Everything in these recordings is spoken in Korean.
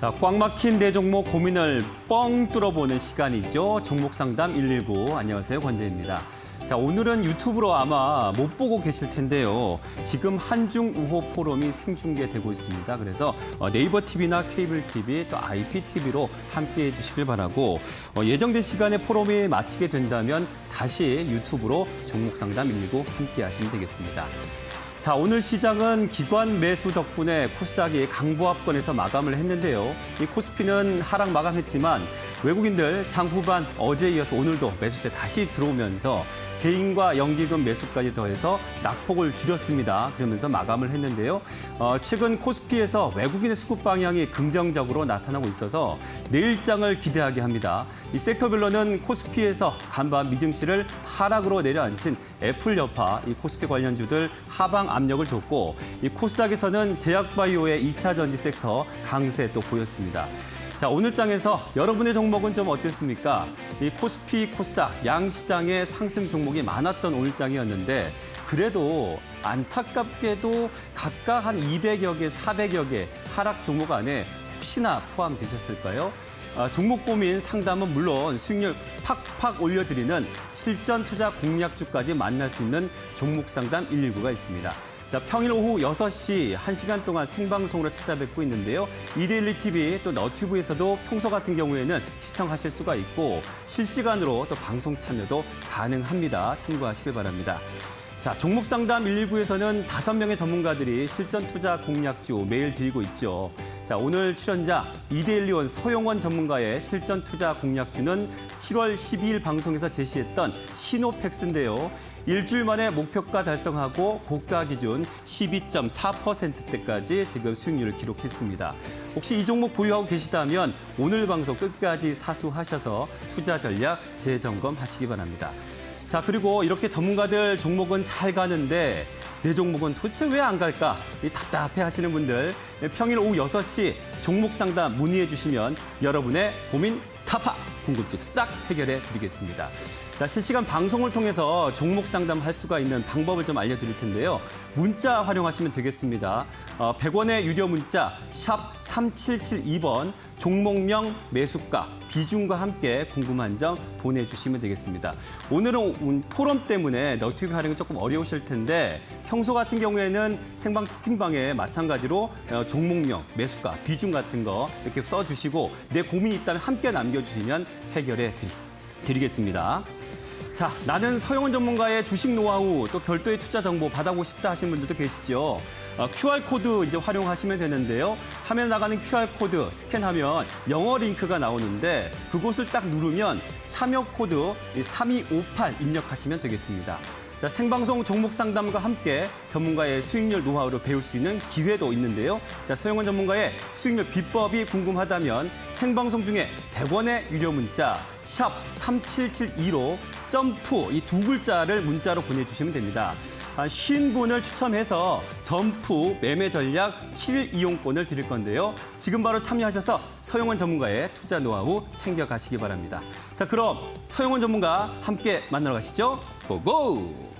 자, 꽉 막힌 네 종목 고민을 뻥 뚫어보는 시간이죠. 종목 상담 119. 안녕하세요, 권대입니다. 자, 오늘은 유튜브로 아마 못 보고 계실 텐데요. 지금 한중 우호 포럼이 생중계되고 있습니다. 그래서 네이버 TV나 케이블 TV 또 IPTV로 함께 해주시길 바라고 예정된 시간에 포럼이 마치게 된다면 다시 유튜브로 종목 상담 119 함께 하시면 되겠습니다. 자, 오늘 시장은 기관 매수 덕분에 코스닥이 강보합권에서 마감을 했는데요. 이 코스피는 하락 마감했지만 외국인들 장 후반 어제에 이어서 오늘도 매수세 다시 들어오면서 개인과 연기금 매수까지 더해서 낙폭을 줄였습니다. 그러면서 마감을 했는데요. 최근 코스피에서 외국인의 수급 방향이 긍정적으로 나타나고 있어서 내일장을 기대하게 합니다. 이 섹터별로는 코스피에서 간밤 미증시를 하락으로 내려앉힌 애플 여파, 이 코스피 관련주들 하방 압력을 줬고 이 코스닥에서는 제약바이오의 2차 전지 섹터 강세 또 보였습니다. 자, 오늘 장에서 여러분의 종목은 좀 어땠습니까? 이 코스피, 코스닥 양 시장의 상승 종목이 많았던 오늘 장이었는데 그래도 안타깝게도 각각 한 200여 개, 400여 개 하락 종목 안에 혹시나 포함되셨을까요? 종목 고민 상담은 물론 수익률 팍팍 올려드리는 실전 투자 공략주까지 만날 수 있는 종목 상담 119가 있습니다. 자, 평일 오후 6시 1시간 동안 생방송으로 찾아뵙고 있는데요. 이데일리 TV 또 너튜브에서도 평소 같은 경우에는 시청하실 수가 있고 실시간으로 또 방송 참여도 가능합니다. 참고하시길 바랍니다. 자, 종목 상담 119에서는 5명의 전문가들이 실전 투자 공략주 매일 드리고 있죠. 자, 오늘 출연자 이데일리원 서용원 전문가의 실전 투자 공략주는 7월 12일 방송에서 제시했던 시노팩스인데요. 일주일 만에 목표가 달성하고 고가 기준 12.4%대까지 지금 수익률을 기록했습니다. 혹시 이 종목 보유하고 계시다면 오늘 방송 끝까지 사수하셔서 투자 전략 재점검하시기 바랍니다. 자, 그리고 이렇게 전문가들 종목은 잘 가는데 내 종목은 도대체 왜 안 갈까? 답답해 하시는 분들 평일 오후 6시 종목 상담 문의해 주시면 여러분의 고민 타파 궁금증 싹 해결해 드리겠습니다. 자, 실시간 방송을 통해서 종목 상담할 수가 있는 방법을 좀 알려드릴 텐데요. 문자 활용하시면 되겠습니다. 100원의 유료 문자 샵 3772번 종목명 매수가 비중과 함께 궁금한 점 보내주시면 되겠습니다. 오늘은 포럼 때문에 너튜브 활용이 조금 어려우실 텐데 평소 같은 경우에는 생방 채팅방에 마찬가지로 종목명, 매수가, 비중 같은 거 이렇게 써주시고 내 고민이 있다면 함께 남겨주시면 해결해 드리겠습니다. 자, 나는 서용원 전문가의 주식 노하우 또 별도의 투자 정보 받아보고 싶다 하시는 분들도 계시죠. QR코드 이제 활용하시면 되는데요. 화면에 나가는 QR코드 스캔하면 영어 링크가 나오는데 그곳을 딱 누르면 참여 코드 3258 입력하시면 되겠습니다. 자, 생방송 종목 상담과 함께 전문가의 수익률 노하우를 배울 수 있는 기회도 있는데요. 자, 서용원 전문가의 수익률 비법이 궁금하다면 생방송 중에 100원의 유료 문자 샵 3772로 점프 이 두 글자를 문자로 보내주시면 됩니다. 50분을 추첨해서 점프 매매 전략 7일 이용권을 드릴 건데요. 지금 바로 참여하셔서 서용원 전문가의 투자 노하우 챙겨가시기 바랍니다. 자, 그럼 서용원 전문가 함께 만나러 가시죠. 고고!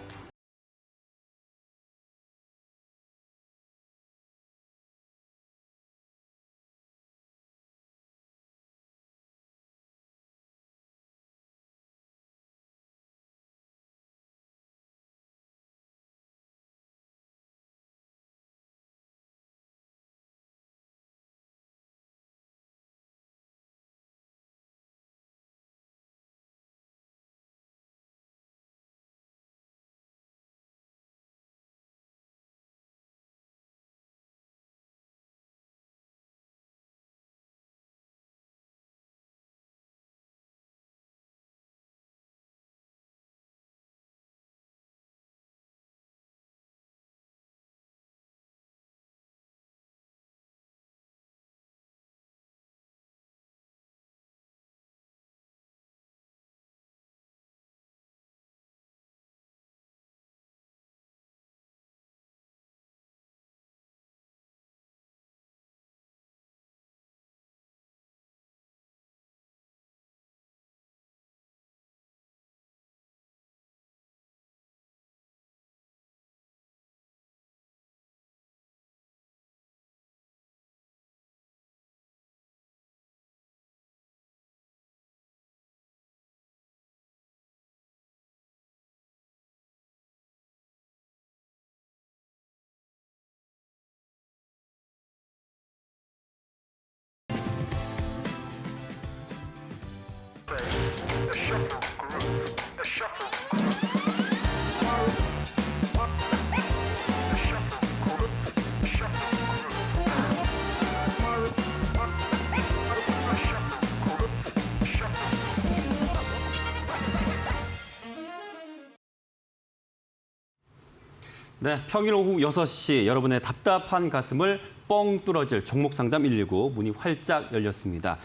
네, 평일 오후 6시 여러분의 답답한 가슴을 뻥 뚫어질 종목 상담 119 문이 활짝 열렸습니다.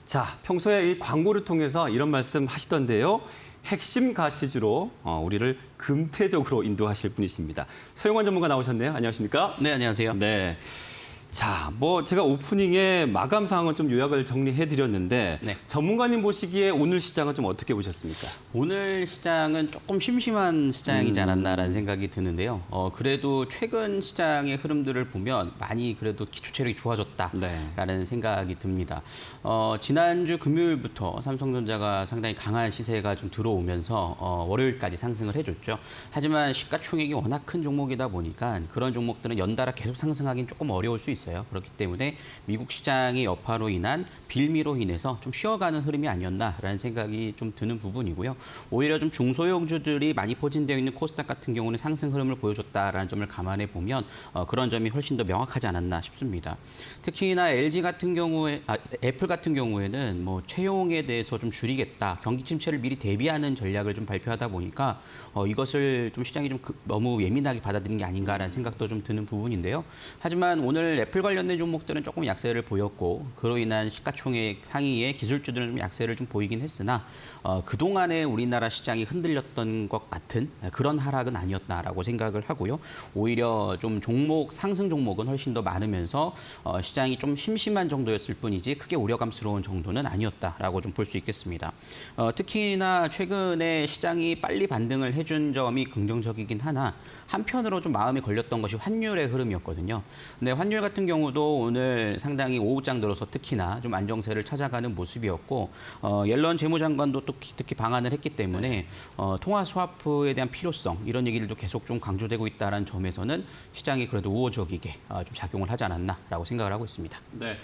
자, 평소에 이 광고를 통해서 이런 말씀 하시던데요. 핵심 가치주로 우리를 금태적으로 인도하실 분이십니다. 서영원 전문가 나오셨네요. 안녕하십니까? 네, 안녕하세요. 네. 자, 제가 오프닝에 마감 사항은 좀 요약을 정리해드렸는데 네. 전문가님 보시기에 오늘 시장은 좀 어떻게 보셨습니까? 오늘 시장은 조금 심심한 시장이지 않았나라는 생각이 드는데요. 그래도 최근 시장의 흐름들을 보면 많이 그래도 기초 체력이 좋아졌다라는 네. 생각이 듭니다. 지난주 금요일부터 삼성전자가 상당히 강한 시세가 좀 들어오면서 월요일까지 상승을 해줬죠. 하지만 시가총액이 워낙 큰 종목이다 보니까 그런 종목들은 연달아 계속 상승하기는 조금 어려울 수 있어요. 그렇기 때문에 미국 시장의 여파로 인한 빌미로 인해서 좀 쉬어가는 흐름이 아니었나라는 생각이 좀 드는 부분이고요. 오히려 좀 중소형주들이 많이 포진되어 있는 코스닥 같은 경우는 상승 흐름을 보여줬다라는 점을 감안해 보면 그런 점이 훨씬 더 명확하지 않았나 싶습니다. 특히나 LG 같은 경우에, 애플 같은 경우에는 뭐 채용에 대해서 좀 줄이겠다, 경기 침체를 미리 대비하는 전략을 좀 발표하다 보니까 이것을 좀 시장이 좀 너무 예민하게 받아들인 게 아닌가라는 생각도 좀 드는 부분인데요. 하지만 오늘 애플 관련된 종목들은 조금 약세를 보였고 그로 인한 시가총액 상위의 기술주들은 좀 약세를 좀 보이긴 했으나 그동안에 우리나라 시장이 흔들렸던 것 같은 그런 하락은 아니었다라고 생각을 하고요. 오히려 좀 상승 종목은 훨씬 더 많으면서 시장이 좀 심심한 정도였을 뿐이지 크게 우려감스러운 정도는 아니었다라고 좀 볼 수 있겠습니다. 특히나 최근에 시장이 빨리 반등을 해준 점이 긍정적이긴 하나 한편으로 좀 마음이 걸렸던 것이 환율의 흐름이었거든요. 근데 환율 같은 경우도 오늘 상당히 오후장 들어서 특히나 좀 안정세를 찾아가는 모습이었고 옐런 재무장관도 또 특히 방한을 했기 때문에 통화 스와프에 대한 필요성 이런 얘기들도 계속 좀 강조되고 있다는 점에서는 시장이 그래도 우호적이게 좀 작용을 하지 않았나라고 생각을 하고 있습니다. 네,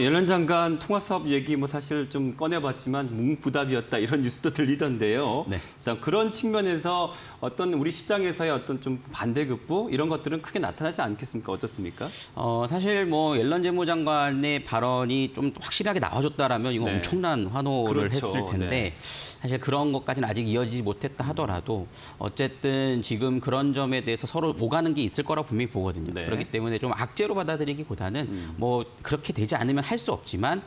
옐런 장관 통화 사업 얘기 사실 좀 꺼내봤지만 묵묵부답이었다 이런 뉴스도 들리던데요. 네. 자, 그런 측면에서 어떤 우리 시장에서의 어떤 좀 반대급부 이런 것들은 크게 나타나지 않겠습니까? 어떻습니까? 사실 옐런 재무장관의 발언이 좀 확실하게 나와줬다라면 이건 네. 엄청난 환호를 그렇죠. 했을 텐데 네. 사실 그런 것까지는 아직 이어지지 못했다 하더라도 어쨌든 지금 그런 점에 대해서 서로 오가는 게 있을 거라고 분명히 보거든요. 네. 그렇기 때문에 좀 악재로 받아들이기보다는 그렇게 되지 않으면 할 수 없지만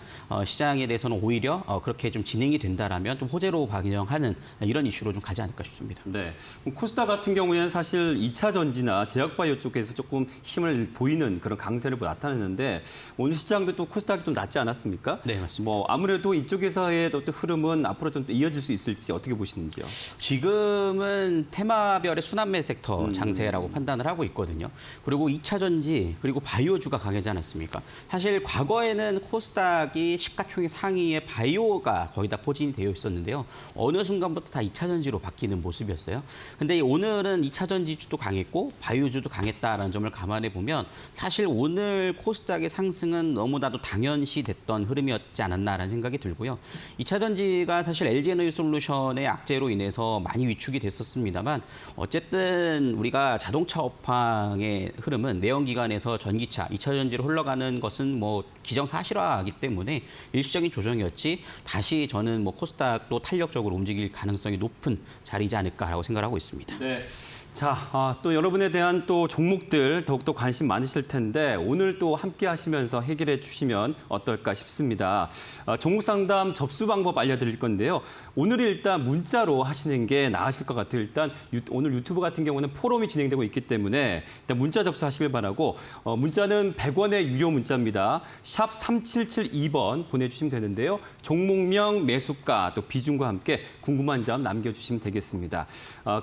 시장에 대해서는 오히려 그렇게 좀 진행이 된다라면 좀 호재로 반영하는 이런 이슈로 좀 가지 않을까 싶습니다. 네, 코스닥 같은 경우에는 사실 2차 전지나 제약바이오 쪽에서 조금 힘을 보이는 그런 강세를 나타냈는데 오늘 시장도 또 코스닥이 좀 낮지 않았습니까? 네, 맞습니다. 아무래도 이쪽에서의 어떤 흐름은 앞으로 좀 이어질 수 있을지 어떻게 보시는지요? 지금은 테마별의 순환매 섹터 장세라고 판단을 하고 있거든요. 그리고 2차 전지 그리고 바이오주가 강하지 않았습니까? 사실 과거에는 코스닥이 시가총액 상위에 바이오가 거의 다 포진이 되어 있었는데요. 어느 순간부터 다 2차 전지로 바뀌는 모습이었어요. 근데 오늘은 2차 전지주도 강했고 바이오주도 강했다라는 점을 감안해 보면 사실 오늘 코스닥의 상승은 너무나도 당연시 됐던 흐름이었지 않았나라는 생각이 들고요. 2차 전지가 사실 LG에너지솔루션의 악재로 인해서 많이 위축이 됐었습니다만 어쨌든 우리가 자동차 업황의 흐름은 내연기관에서 전기차, 2차 전지로 흘러가는 것은 기정사실화이기 때문에 일시적인 조정이었지 다시 저는 코스닥도 탄력적으로 움직일 가능성이 높은 자리이지 않을까라고 생각을 하고 있습니다. 네. 자, 또 여러분에 대한 또 종목들 더욱더 관심 많으실 텐데 오늘 또 함께 하시면서 해결해 주시면 어떨까 싶습니다. 종목 상담 접수 방법 알려드릴 건데요. 오늘은 일단 문자로 하시는 게 나으실 것 같아요. 일단 오늘 유튜브 같은 경우는 포럼이 진행되고 있기 때문에 일단 문자 접수하시길 바라고 문자는 100원의 유료 문자입니다. 샵 3772번 보내주시면 되는데요. 종목명, 매수가, 또 비중과 함께 궁금한 점 남겨주시면 되겠습니다.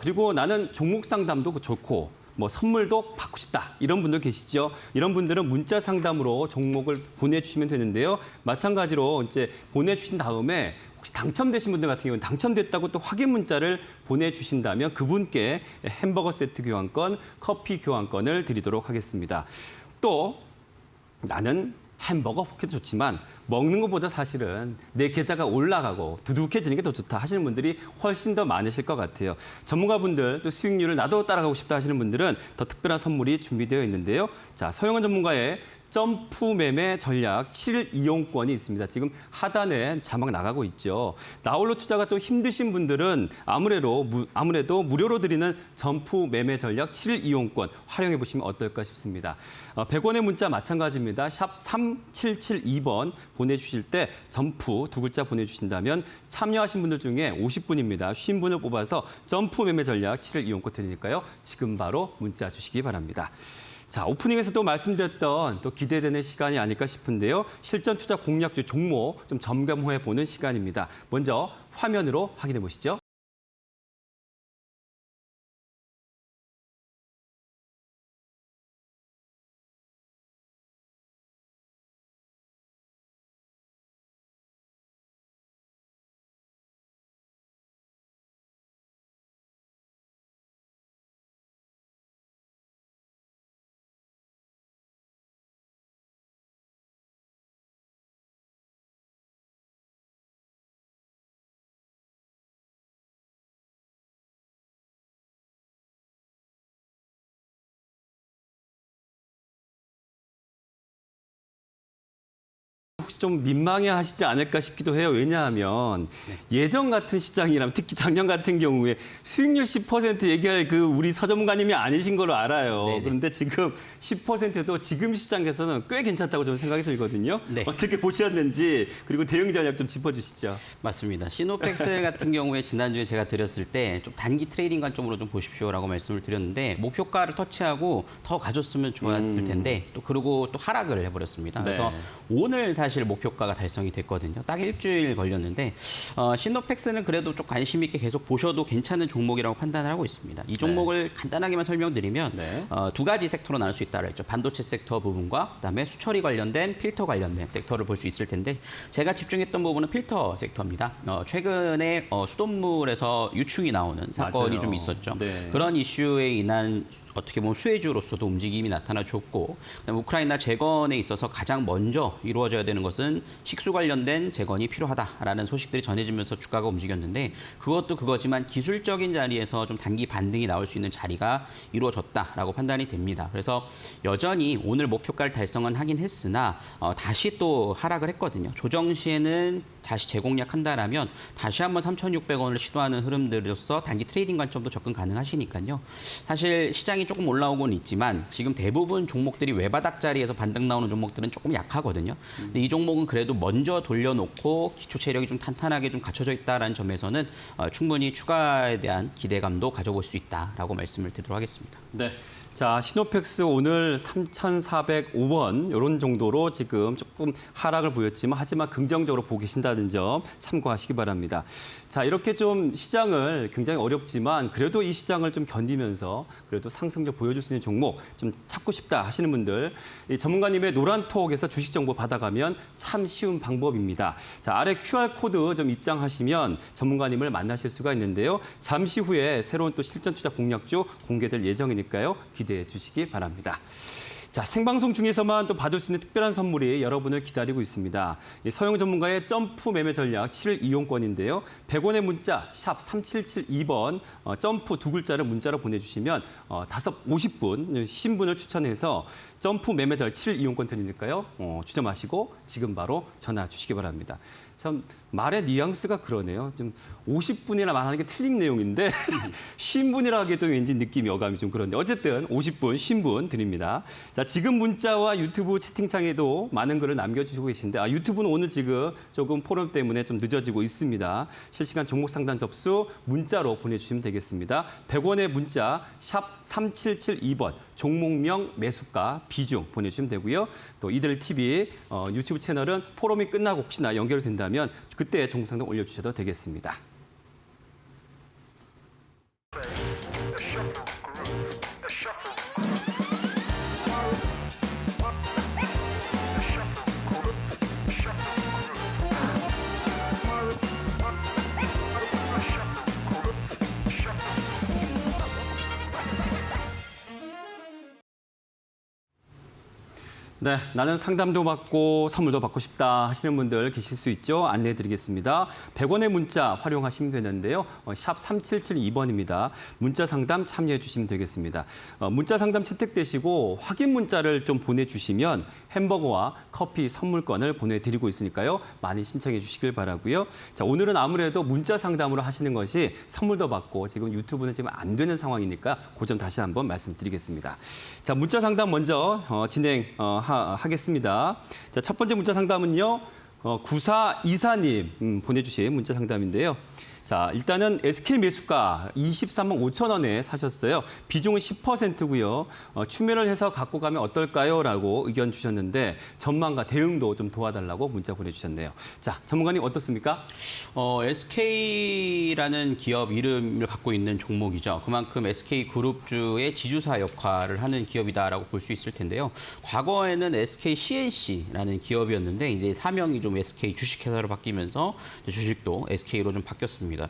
그리고 나는 종목 상담도 좋고 선물도 받고 싶다 이런 분들 계시죠? 이런 분들은 문자 상담으로 종목을 보내주시면 되는데요. 마찬가지로 이제 보내주신 다음에 혹시 당첨되신 분들 같은 경우는 당첨됐다고 또 확인 문자를 보내주신다면 그분께 햄버거 세트 교환권, 커피 교환권을 드리도록 하겠습니다. 또 나는 햄버거, 포켓도 좋지만 먹는 것보다 사실은 내 계좌가 올라가고 두둑해지는 게 더 좋다 하시는 분들이 훨씬 더 많으실 것 같아요. 전문가분들 또 수익률을 나도 따라가고 싶다 하시는 분들은 더 특별한 선물이 준비되어 있는데요. 자, 서영원 전문가의 점프 매매 전략 7일 이용권이 있습니다. 지금 하단에 자막 나가고 있죠. 나홀로 투자가 또 힘드신 분들은 아무래도 무료로 드리는 점프 매매 전략 7일 이용권 활용해 보시면 어떨까 싶습니다. 100원의 문자 마찬가지입니다. 샵 3772번 보내주실 때 점프 두 글자 보내주신다면 참여하신 분들 중에 50분입니다. 50분을 뽑아서 점프 매매 전략 7일 이용권 드리니까요. 지금 바로 문자 주시기 바랍니다. 자, 오프닝에서 또 말씀드렸던 또 기대되는 시간이 아닐까 싶은데요. 실전 투자 공략주 종목 좀 점검해 보는 시간입니다. 먼저 화면으로 확인해 보시죠. 혹시 좀 민망해하시지 않을까 싶기도 해요. 왜냐하면 예전 같은 시장이라면 특히 작년 같은 경우에 수익률 10% 얘기할 그 우리 서전문가님이 아니신 걸로 알아요. 네네. 그런데 지금 10%도 지금 시장에서는 꽤 괜찮다고 저는 생각이 들거든요. 네. 어떻게 보셨는지 그리고 대응 전략 좀 짚어주시죠. 맞습니다. 시노펙스 같은 경우에 지난주에 제가 드렸을 때 좀 단기 트레이딩 관점으로 좀 보십시오라고 말씀을 드렸는데 목표가를 터치하고 더 가졌으면 좋았을 텐데 또 그러고 또 하락을 해버렸습니다. 그래서 네. 오늘 사실 목표가가 달성이 됐거든요. 딱 일주일 걸렸는데 시노펙스는 그래도 좀 관심 있게 계속 보셔도 괜찮은 종목이라고 판단을 하고 있습니다. 이 종목을 간단하게만 설명드리면 네. 두 가지 섹터로 나눌 수 있다고 했죠. 반도체 섹터 부분과 그다음에 수처리 관련된 필터 관련된 섹터를 볼 수 있을 텐데 제가 집중했던 부분은 필터 섹터입니다. 최근에 수돗물에서 유충이 나오는 사건이 맞아요. 좀 있었죠. 네. 그런 이슈에 인한 어떻게 보면 수혜주로서도 움직임이 나타나줬고 그다음에 우크라이나 재건에 있어서 가장 먼저 이루어져야 되는 것은 식수 관련된 재건이 필요하다라는 소식들이 전해지면서 주가가 움직였는데 그것도 그거지만 기술적인 자리에서 좀 단기 반등이 나올 수 있는 자리가 이루어졌다라고 판단이 됩니다. 그래서 여전히 오늘 목표가를 달성은 하긴 했으나 다시 또 하락을 했거든요. 조정 시에는 다시 재공략한다라면 다시 한번 3,600원을 시도하는 흐름들로서 단기 트레이딩 관점도 접근 가능하시니까요. 사실 시장이 조금 올라오고는 있지만 지금 대부분 종목들이 외바닥 자리에서 반등 나오는 종목들은 조금 약하거든요. 근데 이 종목은 그래도 먼저 돌려놓고 기초 체력이 좀 탄탄하게 좀 갖춰져 있다라는 점에서는 충분히 추가에 대한 기대감도 가져볼 수 있다라고 말씀을 드리도록 하겠습니다. 네. 자, 시노펙스 오늘 3,405원 이런 정도로 지금 조금 하락을 보였지만 하지만 긍정적으로 보고 계신다는 점 참고하시기 바랍니다. 자, 이렇게 좀 시장을 굉장히 어렵지만 그래도 이 시장을 좀 견디면서 그래도 상승력 보여줄 수 있는 종목 좀 찾고 싶다 하시는 분들 이 전문가님의 노란톡에서 주식 정보 받아가면 참 쉬운 방법입니다. 자, 아래 QR코드 좀 입장하시면 전문가님을 만나실 수가 있는데요. 잠시 후에 새로운 또 실전 투자 공략주 공개될 예정이니까요. 기대해 주시기 바랍니다. 자, 생방송 중에서만 또 받을 수 있는 특별한 선물이 여러분을 기다리고 있습니다. 서영 전문가의 점프 매매 전략 7일 이용권인데요. 100원의 문자 샵 3772번 점프 두 글자를 문자로 보내주시면 50분 신분을 추천해서 점프 매매 전략 7일 이용권 드리니까요. 주점하시고 지금 바로 전화 주시기 바랍니다. 참 말의 뉘앙스가 그러네요. 좀 50분이나 말하는 게 틀린 내용인데 쉰분이라 하기에도 왠지 느낌이 어감이 좀 그런데 어쨌든 50분, 쉰분 드립니다. 자, 지금 문자와 유튜브 채팅창에도 많은 글을 남겨주시고 계신데 유튜브는 오늘 지금 조금 포럼 때문에 좀 늦어지고 있습니다. 실시간 종목 상담 접수 문자로 보내주시면 되겠습니다. 100원의 문자 샵 3772번 종목명 매수가 비중 보내주시면 되고요. 또 이들 TV 유튜브 채널은 포럼이 끝나고 혹시나 연결이 된다면 그때 종목 상담 올려주셔도 되겠습니다. 네, 나는 상담도 받고 선물도 받고 싶다 하시는 분들 계실 수 있죠. 안내해 드리겠습니다. 100원의 문자 활용하시면 되는데요. 샵 3772번입니다. 문자 상담 참여해 주시면 되겠습니다. 문자 상담 채택되시고 확인 문자를 좀 보내주시면 햄버거와 커피 선물권을 보내드리고 있으니까요. 많이 신청해 주시길 바라고요. 자, 오늘은 아무래도 문자 상담으로 하시는 것이 선물도 받고 지금 유튜브는 지금 안 되는 상황이니까 그 점 다시 한번 말씀드리겠습니다. 자, 문자 상담 먼저 하겠습니다. 자, 첫 번째 문자 상담은요. 9424님 보내주신 문자 상담인데요. 자, 일단은 SK 매수가 23만 5천 원에 사셨어요. 비중은 10%고요. 추매를 해서 갖고 가면 어떨까요? 라고 의견 주셨는데 전망과 대응도 좀 도와달라고 문자 보내주셨네요. 자, 전문가님 어떻습니까? SK라는 기업 이름을 갖고 있는 종목이죠. 그만큼 SK그룹주의 지주사 역할을 하는 기업이다라고 볼 수 있을 텐데요. 과거에는 SK CNC라는 기업이었는데 이제 사명이 좀 SK 주식회사로 바뀌면서 주식도 SK로 좀 바뀌었습니다.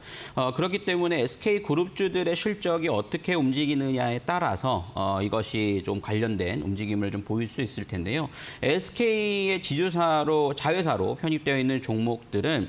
그렇기 때문에 SK그룹주들의 실적이 어떻게 움직이느냐에 따라서 이것이 좀 관련된 움직임을 좀 보일 수 있을 텐데요. SK의 지주사로 자회사로 편입되어 있는 종목들은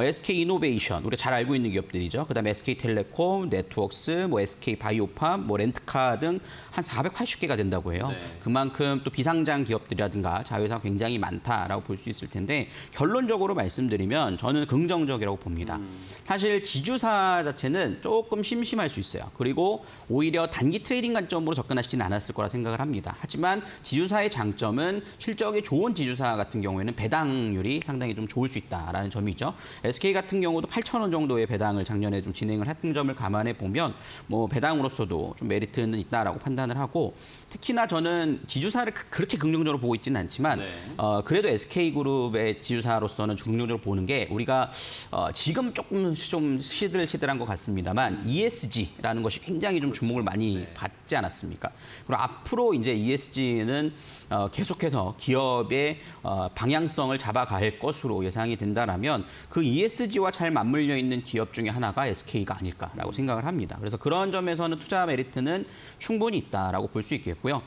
SK이노베이션, 우리가 잘 알고 있는 기업들이죠. 그다음에 SK텔레콤, 네트워크스, 뭐 SK바이오팜, 뭐 렌트카 등 한 480개가 된다고 해요. 네. 그만큼 또 비상장 기업들이라든가 자회사가 굉장히 많다라고 볼 수 있을 텐데 결론적으로 말씀드리면 저는 긍정적이라고 봅니다. 사실 지주사 자체는 조금 심심할 수 있어요. 그리고 오히려 단기 트레이딩 관점으로 접근하시지는 않았을 거라 생각을 합니다. 하지만 지주사의 장점은 실적이 좋은 지주사 같은 경우에는 배당률이 상당히 좀 좋을 수 있다라는 점이죠. SK 같은 경우도 8,000원 정도의 배당을 작년에 좀 진행을 했던 점을 감안해 보면 뭐 배당으로서도 좀 메리트는 있다라고 판단을 하고 특히나 저는 지주사를 그렇게 긍정적으로 보고 있지는 않지만 네. 그래도 SK그룹의 지주사로서는 긍정적으로 보는 게 우리가 지금 조금 좀 시들시들한 것 같습니다만 ESG라는 것이 굉장히 좀 주목을 많이 받지 않았습니까? 그리고 앞으로 이제 ESG는 계속해서 기업의 방향성을 잡아갈 것으로 예상이 된다라면 그 ESG와 잘 맞물려 있는 기업 중에 하나가 SK가 아닐까라고 생각을 합니다. 그래서 그런 점에서는 투자 메리트는 충분히 있다라고 볼 수 있겠고요.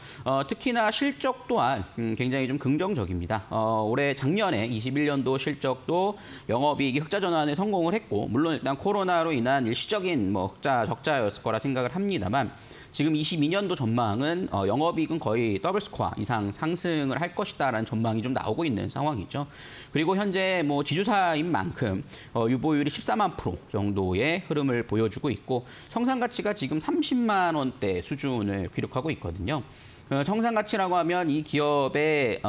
특히나 실적 또한 굉장히 좀 긍정적입니다. 올해 작년에 21년도 실적도 영업이익이 흑자 전환에 성공을 했고 물론 일단 코로나로 인한 일시적인 뭐 적자였을 거라 생각을 합니다만 지금 22년도 전망은 영업이익은 거의 더블 스코어 이상 상승을 할 것이다라는 전망이 좀 나오고 있는 상황이죠. 그리고 현재 뭐 지주사인 만큼 유보율이 14만 프로 정도의 흐름을 보여주고 있고 청산 가치가 지금 30만 원대 수준을 기록하고 있거든요. 청산 가치라고 하면 이 기업의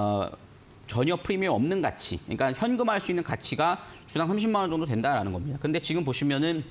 전혀 프리미엄 없는 가치, 그러니까 현금화할 수 있는 가치가 주당 30만 원 정도 된다라는 겁니다. 근데 지금 보시면은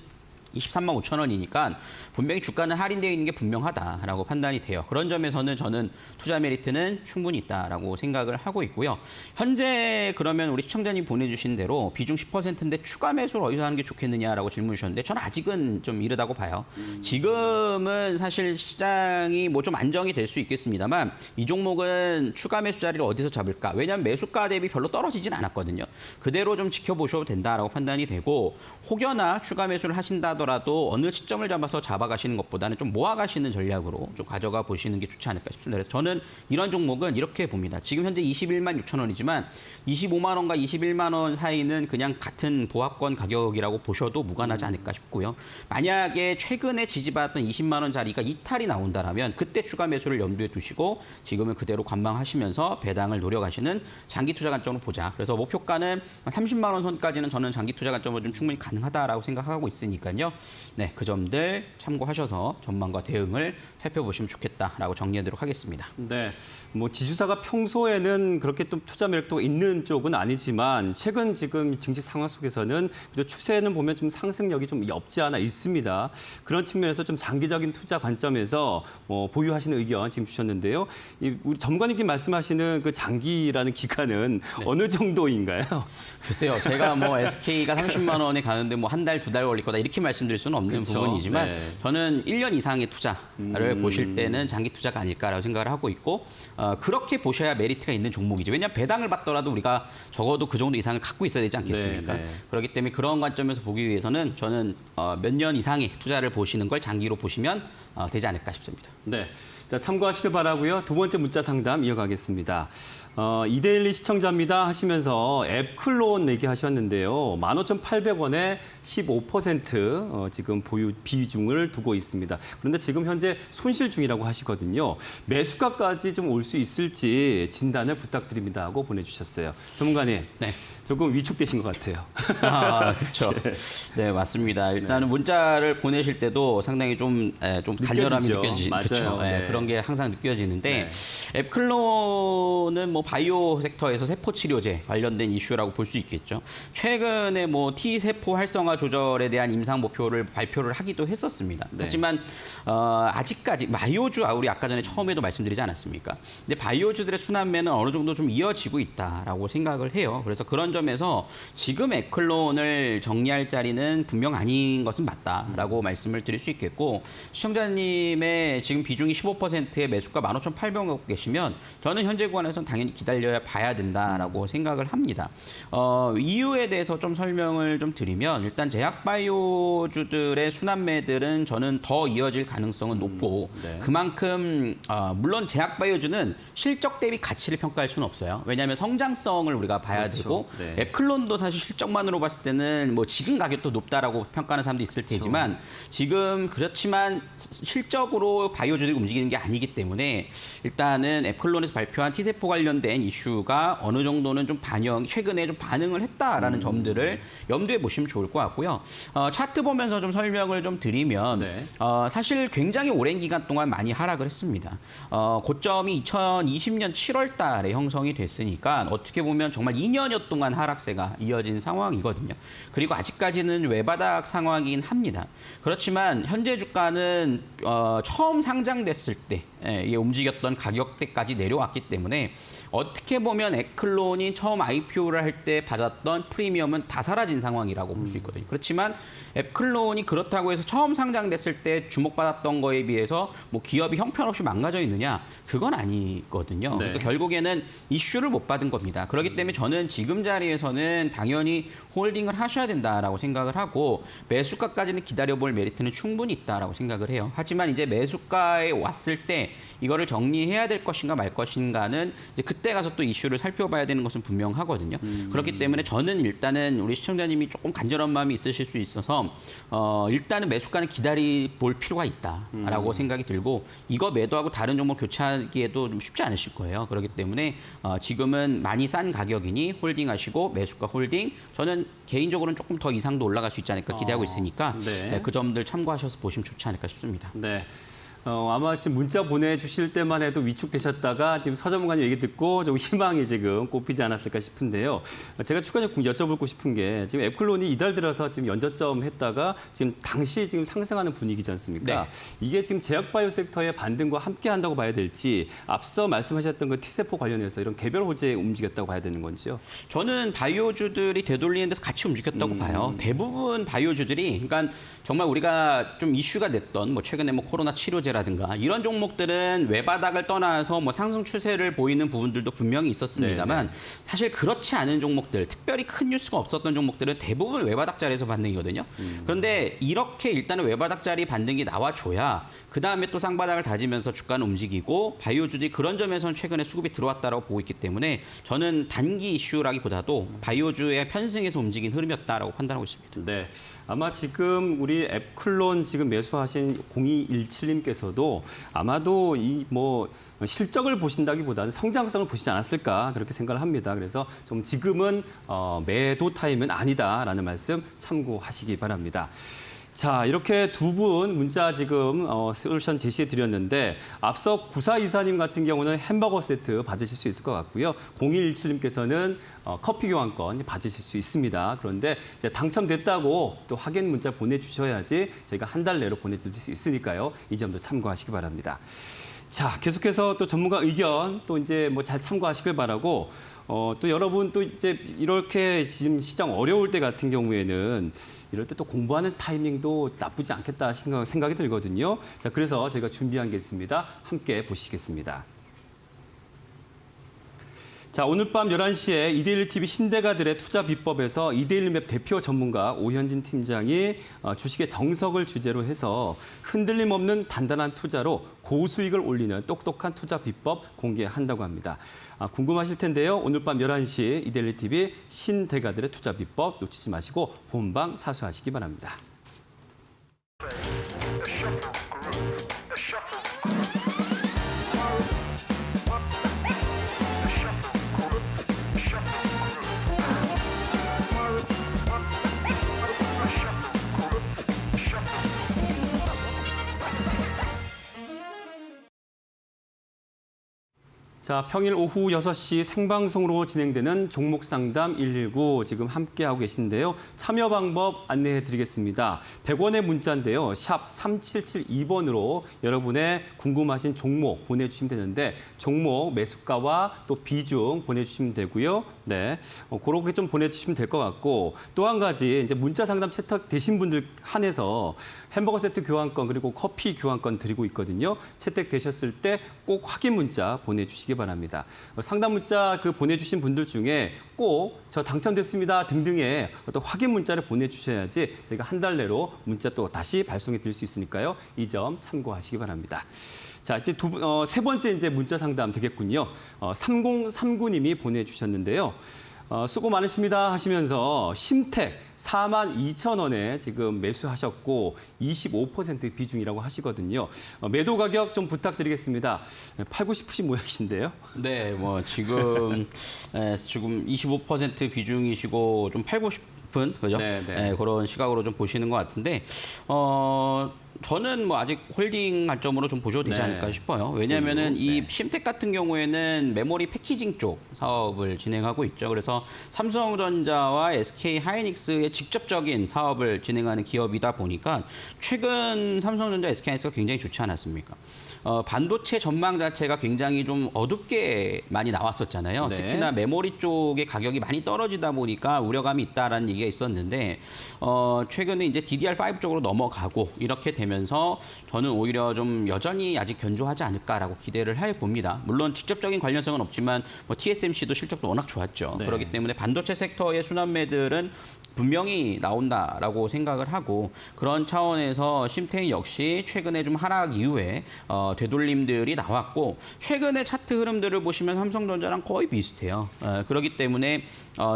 23만 5천 원이니까 분명히 주가는 할인되어 있는 게 분명하다라고 판단이 돼요. 그런 점에서는 저는 투자 메리트는 충분히 있다라고 생각을 하고 있고요. 현재 그러면 우리 시청자님 보내주신 대로 비중 10%인데 추가 매수를 어디서 하는 게 좋겠느냐라고 질문 주셨는데 저는 아직은 좀 이르다고 봐요. 지금은 사실 시장이 뭐 좀 안정이 될 수 있겠습니다만 이 종목은 추가 매수 자리를 어디서 잡을까? 왜냐하면 매수가 대비 별로 떨어지진 않았거든요. 그대로 좀 지켜보셔도 된다라고 판단이 되고 혹여나 추가 매수를 하신다 더라도 어느 시점을 잡아서 잡아가시는 것보다는 좀 모아가시는 전략으로 좀 가져가 보시는 게 좋지 않을까 싶습니다. 그래서 저는 이런 종목은 이렇게 봅니다. 지금 현재 21만 6천 원이지만 25만 원과 21만 원 사이는 그냥 같은 보합권 가격이라고 보셔도 무관하지 않을까 싶고요. 만약에 최근에 지지받았던 20만 원 자리가 이탈이 나온다라면 그때 추가 매수를 염두에 두시고 지금은 그대로 관망하시면서 배당을 노려가시는 장기 투자 관점으로 보자. 그래서 목표가는 30만 원 선까지는 저는 장기 투자 관점으로 좀 충분히 가능하다라고 생각하고 있으니까요. 네, 그 점들 참고하셔서 전망과 대응을 살펴보시면 좋겠다라고 정리하도록 하겠습니다. 네, 뭐 지주사가 평소에는 그렇게 또 투자 매력도가 있는 쪽은 아니지만 최근 지금 증시 상황 속에서는 그래도 추세는 보면 좀 상승력이 좀 없지 않아 있습니다. 그런 측면에서 좀 장기적인 투자 관점에서 보유하시는 의견 지금 주셨는데요. 우리 전문가님께 말씀하시는 그 장기라는 기간은 어느 정도인가요? 글쎄요, 제가 뭐 SK가 30만 원에 가는데 뭐 한 달, 두 달 걸릴 거다 이렇게 말씀드릴 수는 없는 그렇죠. 부분이지만 네. 저는 1년 이상의 투자를 보실 때는 장기 투자가 아닐까라고 생각을 하고 있고 그렇게 보셔야 메리트가 있는 종목이죠. 왜냐하면 배당을 받더라도 우리가 적어도 그 정도 이상을 갖고 있어야 되지 않겠습니까? 네, 네. 그렇기 때문에 그런 관점에서 보기 위해서는 저는 몇 년 이상의 투자를 보시는 걸 장기로 보시면 되지 않을까 싶습니다. 네. 자, 참고하시길 바라고요. 두 번째 문자 상담 이어가겠습니다. 이데일리 시청자입니다 하시면서 앱 클론 얘기하셨는데요. 15,800원에 15% 지금 보유 비중을 두고 있습니다. 그런데 지금 현재 손실 중이라고 하시거든요. 매수가까지 좀 올 수 있을지 진단을 부탁드립니다 하고 보내주셨어요. 전문가님, 네. 조금 위축되신 것 같아요. 아, 그렇죠. 네, 맞습니다. 일단은 문자를 보내실 때도 상당히 좀 간절함이 느껴지죠. 맞아요. 그렇죠. 네. 그런 게 항상 느껴지는데 앱클론은 뭐 바이오 섹터에서 세포 치료제 관련된 이슈라고 볼 수 있겠죠. 최근에 뭐 T 세포 활성화 조절에 대한 임상 목표를 발표를 하기도 했었습니다. 네. 하지만 아직까지 바이오주 우리 아까 전에 처음에도 말씀드리지 않았습니까? 근데 바이오주들의 순환매는 어느 정도 좀 이어지고 있다라고 생각을 해요. 그래서 그런 점에서 지금 앱클론을 정리할 자리는 분명 아닌 것은 맞다라고 말씀을 드릴 수 있겠고, 시청자님의 지금 비중이 15%의 매수가 15,800원 갖고 계시면 저는 현재 구간에서는 당연히 기다려 봐야 된다라고 생각을 합니다. 이유에 대해서 좀 설명을 좀 드리면, 일단 제약 바이오주들의 순환매들은 저는 더 이어질 가능성은 높고, 네. 그만큼 물론 제약 바이오주는 실적 대비 가치를 평가할 수는 없어요. 왜냐하면 성장성을 우리가 봐야 그렇죠. 되고, 네. 앱클론도 사실 실적만으로 봤을 때는 뭐 지금 가격도 높다라고 평가하는 사람도 있을 테지만, 지금 그렇지만 실적으로 바이오주들이 움직이는 게 아니기 때문에 일단은 앱클론에서 발표한 T세포 관련된 이슈가 어느 정도는 좀 최근에 좀 반응을 했다라는 점들을 염두에 보시면 좋을 것 같고요. 차트 보면서 좀 설명을 좀 드리면, 네. 사실 굉장히 오랜 기간 동안 많이 하락을 했습니다. 고점이 2020년 7월 달에 형성이 됐으니까 어떻게 보면 정말 2년여 동안 하락세가 이어진 상황이거든요. 그리고 아직까지는 외바닥 상황이긴 합니다. 그렇지만 현재 주가는 처음 상장됐을 때 움직였던 가격대까지 내려왔기 때문에 어떻게 보면 앱클론이 처음 IPO를 할 때 받았던 프리미엄은 다 사라진 상황이라고 볼 수 있거든요. 그렇지만 앱클론이 그렇다고 해서 처음 상장됐을 때 주목받았던 거에 비해서 뭐 기업이 형편없이 망가져 있느냐? 그건 아니거든요. 네. 그러니까 결국에는 이슈를 못 받은 겁니다. 그렇기 때문에 저는 지금 자리에서는 당연히 홀딩을 하셔야 된다라고 생각을 하고, 매수가까지는 기다려볼 메리트는 충분히 있다라고 생각을 해요. 하지만 이제 매수가에 왔을 때 이거를 정리해야 될 것인가 말 것인가는 이제 그때 가서 또 이슈를 살펴봐야 되는 것은 분명하거든요. 그렇기 때문에 저는 일단은 우리 시청자님이 조금 간절한 마음이 있으실 수 있어서 일단은 매수가는 기다려볼 필요가 있다라고 생각이 들고, 이거 매도하고 다른 종목 교체하기에도 좀 쉽지 않으실 거예요. 그렇기 때문에 지금은 많이 싼 가격이니 홀딩하시고, 매수가 홀딩, 저는 개인적으로는 조금 더 이상도 올라갈 수 있지 않을까 기대하고 있으니까 네. 그 점들 참고하셔서 보시면 좋지 않을까 싶습니다. 네. 아마 지금 문자 보내주실 때만 해도 위축되셨다가 지금 서전문가님 얘기 듣고 좀 희망이 지금 꽃피지 않았을까 싶은데요. 제가 추가적으로 여쭤보고 싶은 게, 지금 앱클론이 이달 들어서 지금 연저점 했다가 지금 당시 지금 상승하는 분위기지 않습니까? 네. 이게 지금 제약바이오 섹터의 반등과 함께 한다고 봐야 될지, 앞서 말씀하셨던 그 T세포 관련해서 이런 개별 호재에 움직였다고 봐야 되는 건지요? 저는 바이오주들이 되돌리는 데서 같이 움직였다고 봐요. 대부분 바이오주들이, 그러니까 정말 우리가 좀 이슈가 됐던 뭐 최근에 뭐 코로나 치료제라든가 이런 종목들은 외바닥을 떠나서 뭐 상승 추세를 보이는 부분들도 분명히 있었습니다만, 사실 그렇지 않은 종목들, 특별히 큰 뉴스가 없었던 종목들은 대부분 외바닥 자리에서 반등이거든요. 그런데 이렇게 일단은 외바닥 자리 반등이 나와줘야 그 다음에 또 쌍바닥을 다지면서 주가는 움직이고, 바이오주들이 그런 점에서는 최근에 수급이 들어왔다고 보고 있기 때문에 저는 단기 이슈라기보다도 바이오주의 편승에서 움직인 흐름이었다라고 판단하고 있습니다. 네, 아마 지금 우리 앱클론 지금 매수하신 0217님께서도 아마도 이 뭐 실적을 보신다기보다는 성장성을 보시지 않았을까 그렇게 생각을 합니다. 그래서 좀 지금은 매도 타임은 아니다라는 말씀 참고하시기 바랍니다. 자, 이렇게 두 분 문자 지금 솔루션 제시해 드렸는데, 앞서 9424님 같은 경우는 햄버거 세트 받으실 수 있을 것 같고요. 0117님께서는 커피 교환권 받으실 수 있습니다. 그런데 이제 당첨됐다고 또 확인 문자 보내주셔야지 저희가 한 달 내로 보내드릴 수 있으니까요. 이 점도 참고하시기 바랍니다. 자, 계속해서 또 전문가 의견 또 이제 뭐 잘 참고하시길 바라고, 또 여러분 또 이제 이렇게 지금 시장 어려울 때 같은 경우에는 이럴 때 또 공부하는 타이밍도 나쁘지 않겠다 생각이 들거든요. 자, 그래서 저희가 준비한 게 있습니다. 함께 보시겠습니다. 자, 오늘 밤 11시에 이데일리 TV 신대가들의 투자 비법에서 이데일리맵 대표 전문가 오현진 팀장이 주식의 정석을 주제로 해서 흔들림 없는 단단한 투자로 고수익을 올리는 똑똑한 투자 비법 공개한다고 합니다. 궁금하실 텐데요. 오늘 밤 11시 이데일리 TV 신대가들의 투자 비법 놓치지 마시고 본방 사수하시기 바랍니다. 자, 평일 오후 6시 생방송으로 진행되는 종목 상담 119 지금 함께하고 계신데요. 참여 방법 안내해 드리겠습니다. 100원의 문자인데요. 샵 3772번으로 여러분의 궁금하신 종목 보내주시면 되는데 종목 매수가와 또 비중 보내주시면 되고요. 네, 그렇게 좀 보내주시면 될 것 같고 또 한 가지 이제 문자 상담 채택되신 분들 한해서 햄버거 세트 교환권 그리고 커피 교환권 드리고 있거든요. 채택되셨을 때 꼭 확인 문자 보내주시기 바랍니다. 상담 문자 보내주신 분들 중에 꼭 저 당첨됐습니다 등등의 어떤 확인 문자를 보내주셔야지 저희가 한 달 내로 문자 또 다시 발송해 드릴 수 있으니까요. 이 점 참고하시기 바랍니다. 자, 이제 세 번째 이제 문자 상담 되겠군요. 3039님이 보내주셨는데요. 수고 많으십니다 하시면서 심택 42,000원에 지금 매수하셨고 25% 비중이라고 하시거든요. 매도 가격 좀 부탁드리겠습니다. 팔고 싶으신 모양이신데요. 네, 뭐 지금 25% 비중이시고 좀 팔고 싶은 그죠? 네, 네. 그런 시각으로 좀 보시는 것 같은데 저는 뭐 아직 홀딩 관점으로 좀 보셔도 되지 네. 않을까 싶어요. 왜냐하면은 이 네. 심택 같은 경우에는 메모리 패키징 쪽 사업을 진행하고 있죠. 그래서 삼성전자와 SK 하이닉스의 직접적인 사업을 진행하는 기업이다 보니까 최근 삼성전자, SK 하이닉스가 굉장히 좋지 않았습니까? 반도체 전망 자체가 굉장히 좀 어둡게 많이 나왔었잖아요. 네. 특히나 메모리 쪽의 가격이 많이 떨어지다 보니까 우려감이 있다라는 얘기가 있었는데 최근에 이제 DDR5 쪽으로 넘어가고 이렇게 되면서 저는 오히려 좀 여전히 아직 견조하지 않을까라고 기대를 해 봅니다. 물론 직접적인 관련성은 없지만 뭐 TSMC도 실적도 워낙 좋았죠. 네. 그렇기 때문에 반도체 섹터의 순환매들은 분명히 나온다라고 생각을 하고 그런 차원에서 심테인 역시 최근에 좀 하락 이후에 되돌림들이 나왔고 최근에 차트 흐름들을 보시면 삼성전자랑 거의 비슷해요. 그렇기 때문에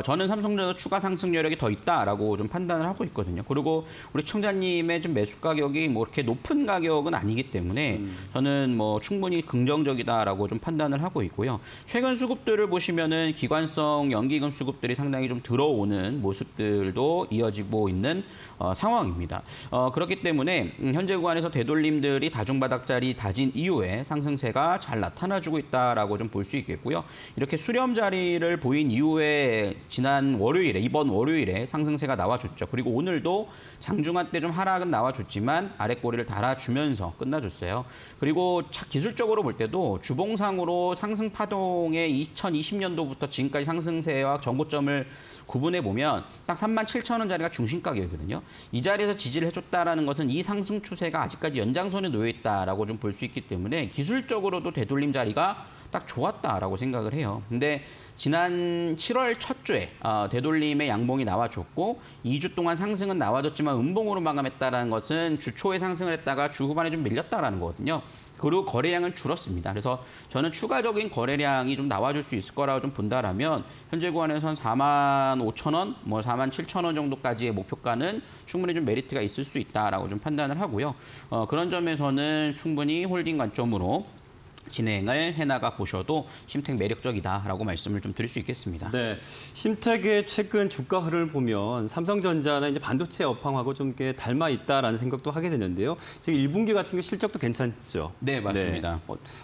저는 삼성전자 추가 상승 여력이 더 있다라고 좀 판단을 하고 있거든요. 그리고 우리 청자님의 좀 매수 가격이 뭐 이렇게 높은 가격은 아니기 때문에 저는 뭐 충분히 긍정적이다라고 좀 판단을 하고 있고요. 최근 수급들을 보시면은 기관성 연기금 수급들이 상당히 좀 들어오는 모습들도 이어지고 있는 상황입니다. 그렇기 때문에 현재 구간에서 되돌림들이 다중바닥자리 다진 이후에 상승세가 잘 나타나주고 있다라고 좀 볼 수 있겠고요. 이렇게 수렴 자리를 보인 이후에 지난 월요일에 이번 월요일에 상승세가 나와줬죠. 그리고 오늘도 장중한 때 좀 하락은 나와줬지만 아랫꼬리를 달아주면서 끝나줬어요. 그리고 기술적으로 볼 때도 주봉상으로 상승 파동의 2020년도부터 지금까지 상승세와 전고점을 구분해 보면 딱 37,000원 자리가 중심 가격이거든요. 이 자리에서 지지를 해줬다라는 것은 이 상승 추세가 아직까지 연장선에 놓여 있다라고 좀 볼 수 있기 때문에 기술적으로도 되돌림 자리가 딱 좋았다라고 생각을 해요. 근데 지난 7월 첫 주에 되돌림의 양봉이 나와줬고 2주 동안 상승은 나와줬지만 음봉으로 마감했다는 것은 주 초에 상승을 했다가 주 후반에 좀 밀렸다라는 거거든요. 그리고 거래량은 줄었습니다. 그래서 저는 추가적인 거래량이 좀 나와줄 수 있을 거라고 좀 본다라면 현재 구간에서는 45,000원, 뭐 47,000원 정도까지의 목표가는 충분히 좀 메리트가 있을 수 있다라고 좀 판단을 하고요. 그런 점에서는 충분히 홀딩 관점으로 진행을 해나가 보셔도 심택 매력적이다라고 말씀을 좀 드릴 수 있겠습니다. 네, 심택의 최근 주가 흐름을 보면 삼성전자는 이제 반도체 업황하고 좀 이렇게 닮아 있다라는 생각도 하게 되는데요. 지금 1분기 같은 경우 실적도 괜찮죠. 네, 맞습니다.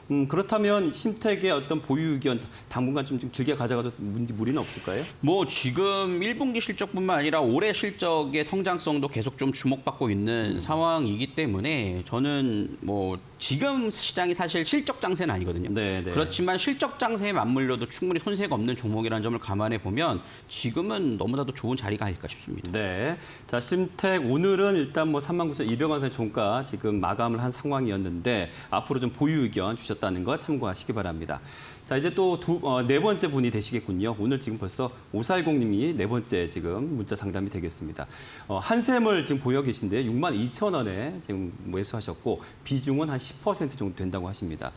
네. 그렇다면 심택의 어떤 보유 의견 당분간 좀 길게 가져가도 무리는 없을까요? 뭐 지금 1분기 실적뿐만 아니라 올해 실적의 성장성도 계속 좀 주목받고 있는 상황이기 때문에 저는 뭐 지금 시장이 사실 실적 장세는 아니거든요. 네, 네. 그렇지만 실적 장세에 맞물려도 충분히 손색가 없는 종목이라는 점을 감안해 보면 지금은 너무나도 좋은 자리가 아닐까 싶습니다. 네. 자, 심택 오늘은 일단 뭐 39,200원 선의 종가 지금 마감을 한 상황이었는데 앞으로 좀 보유 의견 주셨다는 거 참고하시기 바랍니다. 자, 이제 또 네 번째 분이 되시겠군요. 오늘 지금 벌써 5410님이 네 번째 지금 문자 상담이 되겠습니다. 한샘을 지금 보여 계신데 62,000원에 지금 매수하셨고 비중은 한 10% 정도 된다고 하십니다.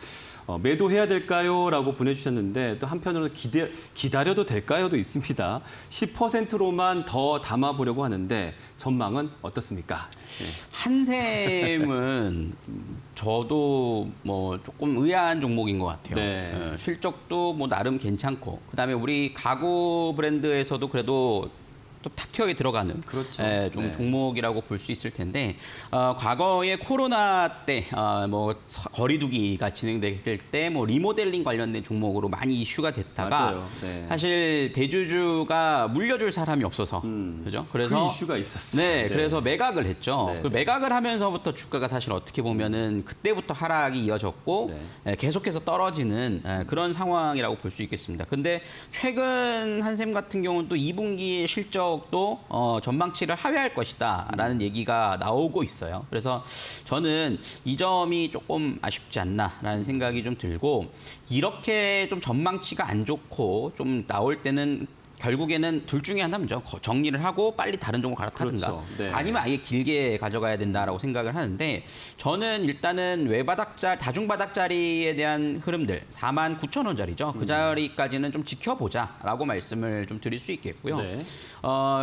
매도해야 될까요? 라고 보내주셨는데 또 한편으로는 기다려도 될까요?도 있습니다. 10%로만 더 담아보려고 하는데 전망은 어떻습니까? 네. 한샘은 저도 뭐 조금 의아한 종목인 것 같아요. 네. 실적도 뭐 나름 괜찮고 그다음에 우리 가구 브랜드에서도 그래도 또 탑티어에 들어가는 그렇죠. 좀 네. 종목이라고 볼 수 있을 텐데 과거에 코로나 때 뭐 거리두기가 진행될 때 뭐 리모델링 관련된 종목으로 많이 이슈가 됐다가 맞아요. 네. 사실 대주주가 물려줄 사람이 없어서 그죠? 그래서 그 이슈가 있었어요. 네, 그래서 매각을 했죠. 네, 그 네. 매각을 하면서부터 주가가 사실 어떻게 보면은 그때부터 하락이 이어졌고 계속해서 떨어지는 그런 상황이라고 볼 수 있겠습니다. 근데 최근 한샘 같은 경우는 또 2분기 실적도 전망치를 하회할 것이다라는 얘기가 나오고 있어요. 그래서 저는 이 점이 조금 아쉽지 않나라는 생각이 좀 들고 이렇게 좀 전망치가 안 좋고 좀 나올 때는 결국에는 둘 중에 하나죠. 정리를 하고 빨리 다른 종목 갈아타든가 그렇죠. 네. 아니면 아예 길게 가져가야 된다라고 생각을 하는데 저는 일단은 다중바닥자리에 대한 흐름들 49,000원짜리죠. 그 자리까지는 좀 지켜보자라고 말씀을 좀 드릴 수 있겠고요. 네.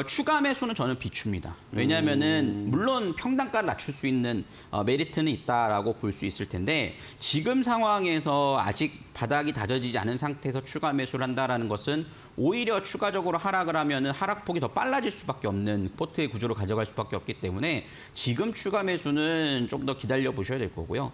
추가 매수는 저는 비춥니다. 왜냐하면은 물론 평단가를 낮출 수 있는 메리트는 있다라고 볼 수 있을 텐데 지금 상황에서 아직 바닥이 다져지지 않은 상태에서 추가 매수를 한다라는 것은 오히려 추가적으로 하락을 하면은 하락폭이 더 빨라질 수밖에 없는 포트의 구조로 가져갈 수밖에 없기 때문에 지금 추가 매수는 좀 더 기다려 보셔야 될 거고요.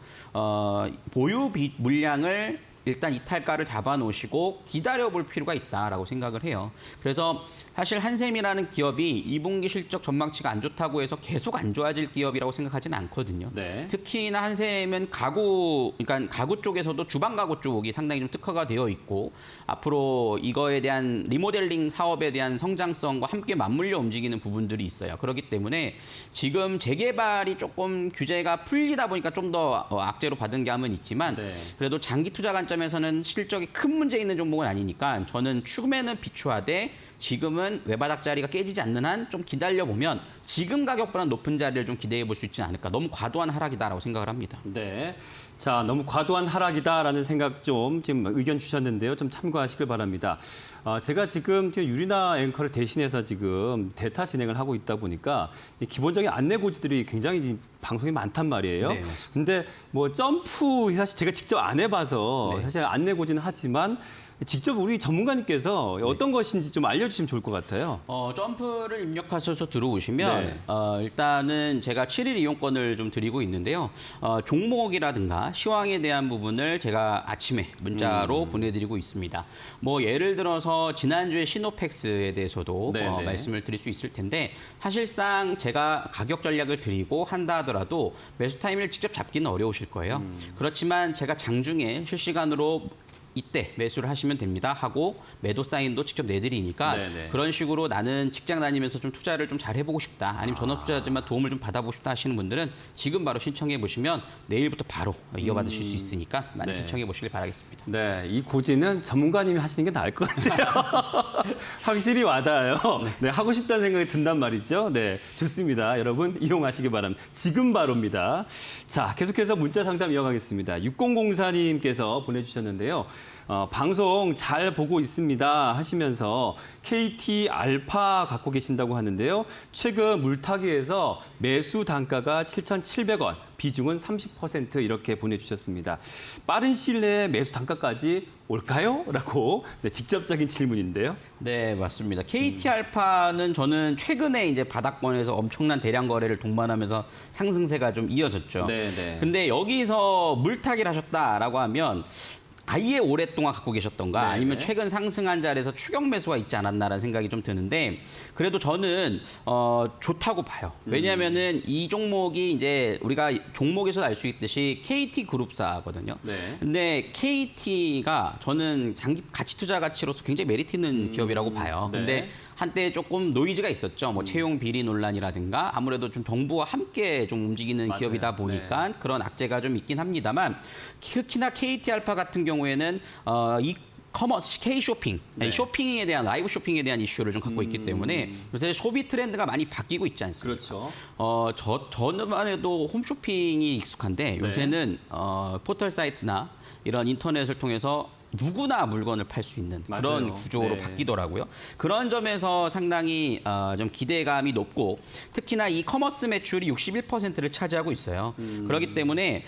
보유 물량을 일단 이탈가를 잡아놓으시고 기다려볼 필요가 있다라고 생각을 해요. 그래서 사실 한샘이라는 기업이 2분기 실적 전망치가 안 좋다고 해서 계속 안 좋아질 기업이라고 생각하지는 않거든요. 네. 특히나 한샘은 그러니까 가구 쪽에서도 주방 가구 쪽이 상당히 좀 특화가 되어 있고 앞으로 이거에 대한 리모델링 사업에 대한 성장성과 함께 맞물려 움직이는 부분들이 있어요. 그렇기 때문에 지금 재개발이 조금 규제가 풀리다 보니까 좀 더 악재로 받은 감은 있지만 네. 그래도 장기 투자 관점에서는 실적이 큰 문제 있는 종목은 아니니까 저는 추매는 비추하되 지금은 외바닥 자리가 깨지지 않는 한 좀 기다려보면 지금 가격보다 높은 자리를 좀 기대해 볼 수 있지 않을까. 너무 과도한 하락이다라고 생각을 합니다. 네. 자, 너무 과도한 하락이다라는 생각 좀 지금 의견 주셨는데요. 좀 참고하시길 바랍니다. 제가 지금 유리나 앵커를 대신해서 지금 대타 진행을 하고 있다 보니까 기본적인 안내 고지들이 굉장히 방송이 많단 말이에요. 네, 근데 뭐 점프 사실 제가 직접 안 해봐서 네. 사실 안내 고지는 하지만 직접 우리 전문가님께서 어떤 것인지 좀 알려주시면 좋을 것 같아요. 점프를 입력하셔서 들어오시면 네. 일단은 제가 7일 이용권을 좀 드리고 있는데요. 종목이라든가 시황에 대한 부분을 제가 아침에 문자로 보내드리고 있습니다. 뭐 예를 들어서 지난주에 시노펙스에 대해서도 네, 네. 말씀을 드릴 수 있을 텐데 사실상 제가 가격 전략을 드리고 한다 하더라도 매수 타이밍을 직접 잡기는 어려우실 거예요. 그렇지만 제가 장중에 실시간으로 이때 매수를 하시면 됩니다 하고 매도 사인도 직접 내드리니까 네네. 그런 식으로 나는 직장 다니면서 좀 투자를 좀 잘 해보고 싶다 아니면 전업 투자지만 도움을 좀 받아보고 싶다 하시는 분들은 지금 바로 신청해 보시면 내일부터 바로 이어받으실 수 있으니까 많이 네. 신청해 보시길 바라겠습니다. 네, 이 고지는 전문가님이 하시는 게 나을 것 같아요. 확실히 와닿아요. 네, 하고 싶다는 생각이 든단 말이죠. 네, 좋습니다. 여러분 이용하시기 바랍니다. 지금 바로입니다. 자, 계속해서 문자 상담 이어가겠습니다. 6004님께서 보내주셨는데요. 방송 잘 보고 있습니다 하시면서 KT 알파 갖고 계신다고 하는데요. 최근 물타기에서 매수 단가가 7,700원, 비중은 30% 이렇게 보내주셨습니다. 빠른 시일 내에 매수 단가까지 올까요? 라고 직접적인 질문인데요. 네, 맞습니다. KT 알파는 저는 최근에 이제 바닥권에서 엄청난 대량 거래를 동반하면서 상승세가 좀 이어졌죠. 네, 네. 근데 여기서 물타기를 하셨다라고 하면 아예 오랫동안 갖고 계셨던가 네네. 아니면 최근 상승한 자리에서 추격 매수가 있지 않았나라는 생각이 좀 드는데 그래도 저는 좋다고 봐요. 왜냐하면은 이 종목이 이제 우리가 종목에서 알 수 있듯이 KT 그룹사거든요. 네. 근데 KT가 저는 장기 가치 투자 가치로서 굉장히 메리트 있는 기업이라고 봐요. 네. 근데 한때 조금 노이즈가 있었죠. 뭐 채용 비리 논란이라든가 아무래도 좀 정부와 함께 좀 움직이는 맞아요. 기업이다 보니까 그런 악재가 좀 있긴 합니다만 특히나 KT 알파 같은 경우 경우에는 이 커머스, K-쇼핑, 네. 쇼핑에 대한 라이브 쇼핑에 대한 이슈를 좀 갖고 있기 때문에 요새 소비 트렌드가 많이 바뀌고 있지 않습니까? 그렇죠. 저만 해도 홈쇼핑이 익숙한데 요새는 포털 사이트나 이런 인터넷을 통해서 누구나 물건을 팔 수 있는 맞아요. 그런 구조로 네. 바뀌더라고요. 그런 점에서 상당히 좀 기대감이 높고 특히나 이 커머스 매출이 61%를 차지하고 있어요. 그렇기 때문에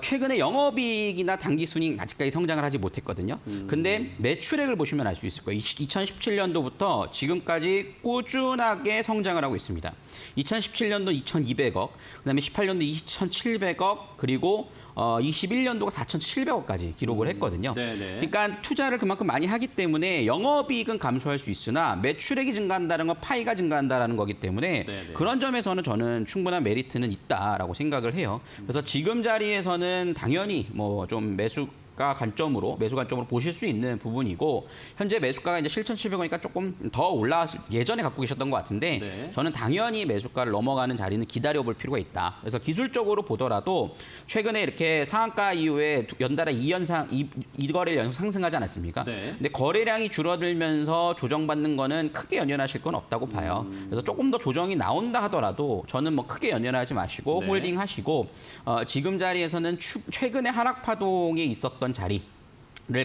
최근에 영업이익이나 당기순이익 아직까지 성장을 하지 못했거든요. 근데 매출액을 보시면 알 수 있을 거예요. 2017년도부터 지금까지 꾸준하게 성장을 하고 있습니다. 2017년도 2,200억, 그다음에 18년도 2,700억, 그리고 21년도가 4,700억까지 기록을 했거든요. 네네. 그러니까 투자를 그만큼 많이 하기 때문에 영업이익은 감소할 수 있으나 매출액이 증가한다는 건 파이가 증가한다는 거기 때문에 네네. 그런 점에서는 저는 충분한 메리트는 있다라고 생각을 해요. 그래서 지금 자리에서는 당연히 뭐 좀 매수 관점으로 보실 수 있는 부분이고 현재 매수가가 이제 7,700원이니까 조금 더 올라왔을 예전에 갖고 계셨던 것 같은데 네. 저는 당연히 매수가를 넘어가는 자리는 기다려볼 필요가 있다. 그래서 기술적으로 보더라도 최근에 이렇게 상한가 이후에 연달아 2거래일 연속 상승하지 않았습니까? 네. 근데 거래량이 줄어들면서 조정받는 거는 크게 연연하실 건 없다고 봐요. 그래서 조금 더 조정이 나온다 하더라도 저는 뭐 크게 연연하지 마시고 네. 홀딩 하시고 지금 자리에서는 최근에 하락 파동이 있었던 자리를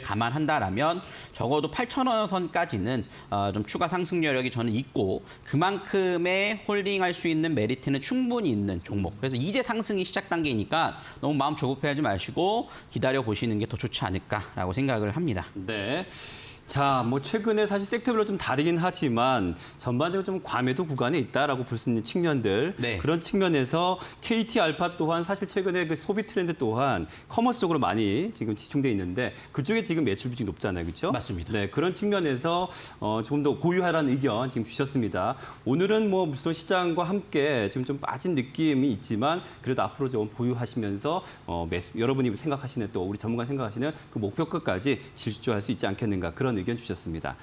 감안한다라면 적어도 8,000원 선까지는 좀 추가 상승 여력이 저는 있고 그만큼의 홀딩할 수 있는 메리트는 충분히 있는 종목. 그래서 이제 상승이 시작 단계이니까 너무 마음 조급해하지 마시고 기다려 보시는 게 더 좋지 않을까라고 생각을 합니다. 네. 자, 뭐 최근에 사실 섹터별로 좀 다르긴 하지만 전반적으로 좀 과매도 구간에 있다라고 볼 수 있는 측면들 네. 그런 측면에서 KT 알파 또한 사실 최근에 그 소비 트렌드 또한 커머스 쪽으로 많이 지금 집중돼 있는데 그쪽에 지금 매출 비중이 높잖아요, 그렇죠? 맞습니다. 네, 그런 측면에서 조금 더 보유하라는 의견 지금 주셨습니다. 오늘은 뭐 무슨 시장과 함께 지금 좀 빠진 느낌이 있지만 그래도 앞으로 좀 보유하시면서 여러분이 생각하시는 또 우리 전문가 생각하시는 그 목표가까지 질주할 수 있지 않겠는가 그런 의견 주셨습니다.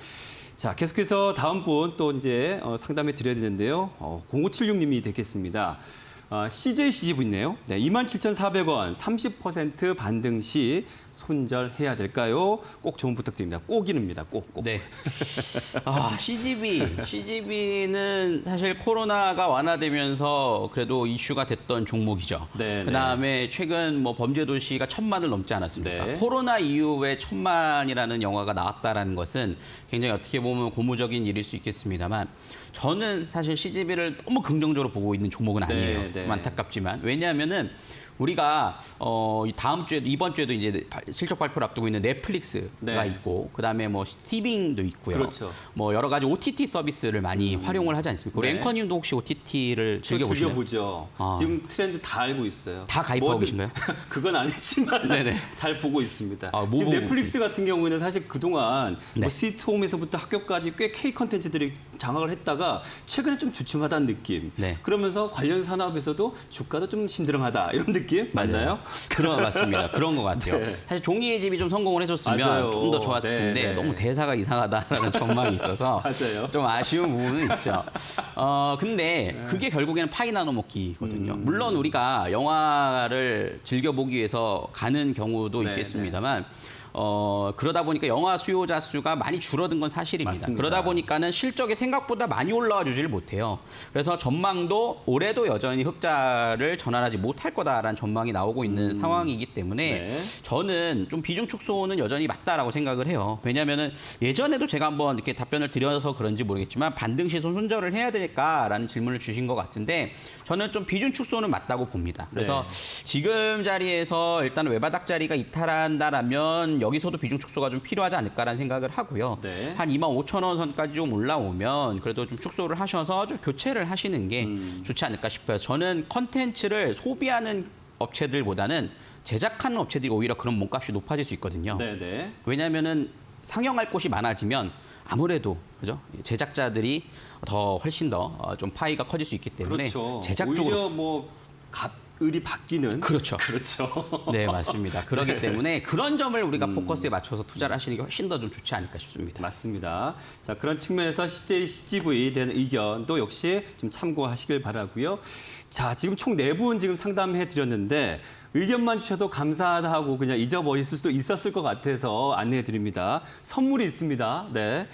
자, 계속해서 다음 분 또 이제 상담해 드려야 되는데요. 0576님이 되겠습니다. CJCGV 있네요. 네, 27,400원 30% 반등 시 손절해야 될까요? 꼭 조언 부탁드립니다. 꼭이릅니다. 꼭. 네. CGV는 사실 코로나가 완화되면서 그래도 이슈가 됐던 종목이죠. 네, 그다음에 최근 뭐 범죄도시가 1,000만을 넘지 않았습니까? 네. 코로나 이후에 1,000만이라는 영화가 나왔다라는 것은 굉장히 어떻게 보면 고무적인 일일 수 있겠습니다만 저는 사실 CGV를 너무 긍정적으로 보고 있는 종목은 아니에요. 네, 네. 좀 안타깝지만 왜냐하면은 우리가 다음 주에도 이번 주에도 이제 실적 발표를 앞두고 있는 넷플릭스가 네. 있고 그다음에 뭐 티빙도 있고요. 그렇죠. 뭐 여러 가지 OTT 서비스를 많이 활용을 하지 않습니까? 우리 네. 앵커님도 혹시 OTT를 즐겨 보시나요? 즐겨보죠. 지금 트렌드 다 알고 있어요. 다 가입하고 계신가요? 그건 아니지만 네네. 잘 보고 있습니다. 뭐 지금 보고 넷플릭스 같은 경우에는 사실 그동안 네. 뭐 스위트홈에서부터 학교까지 꽤 K 컨텐츠들이 장악을 했다가 최근에 좀 주춤하다는 느낌. 네. 그러면서 관련 산업에서도 주가도 좀 심드렁하다 이런 느낌 맞나요? 맞습니다. 그런 것 같아요. 네. 사실 종이의 집이 좀 성공을 해줬으면 맞아요. 좀 더 좋았을 네, 텐데 네. 너무 대사가 이상하다라는 전망이 있어서 맞아요. 좀 아쉬운 부분은 있죠. 근데 그게 결국에는 파이 나눠 먹기거든요. 물론 우리가 영화를 즐겨보기 위해서 가는 경우도 네, 있겠습니다만 그러다 보니까 영화 수요자 수가 많이 줄어든 건 사실입니다. 맞습니다. 그러다 보니까는 실적이 생각보다 많이 올라와 주지를 못해요. 그래서 전망도 올해도 여전히 흑자를 전환하지 못할 거다라는 전망이 나오고 있는 상황이기 때문에 네. 저는 좀 비중 축소는 여전히 맞다라고 생각을 해요. 왜냐하면은 예전에도 제가 한번 이렇게 답변을 드려서 그런지 모르겠지만 반등 시 손절을 해야 될까라는 질문을 주신 것 같은데 저는 좀 비중 축소는 맞다고 봅니다. 그래서 지금 자리에서 일단 외바닥 자리가 이탈한다라면 여기서도 비중 축소가 좀 필요하지 않을까라는 생각을 하고요. 네. 한 25,000원 선까지 좀 올라오면 그래도 좀 축소를 하셔서 좀 교체를 하시는 게 좋지 않을까 싶어요. 저는 컨텐츠를 소비하는 업체들보다는 제작하는 업체들이 오히려 그런 몸값이 높아질 수 있거든요. 네네. 왜냐하면은 상영할 곳이 많아지면 아무래도 그죠 제작자들이 더 훨씬 더 좀 파이가 커질 수 있기 때문에 그렇죠. 제작 오히려 쪽으로 뭐 을이 바뀌는 그렇죠. 그렇죠. 네 맞습니다. 그렇기 때문에 그런 점을 우리가 포커스에 맞춰서 투자를 하시는 게 훨씬 더 좀 좋지 않을까 싶습니다. 맞습니다. 자, 그런 측면에서 CJCGV에 대한 의견도 역시 좀 참고하시길 바라고요. 자, 지금 총 4분 지금 상담해 드렸는데 의견만 주셔도 감사하다 하고 그냥 잊어버릴 수도 있었을 것 같아서 안내해 드립니다. 선물이 있습니다. 네.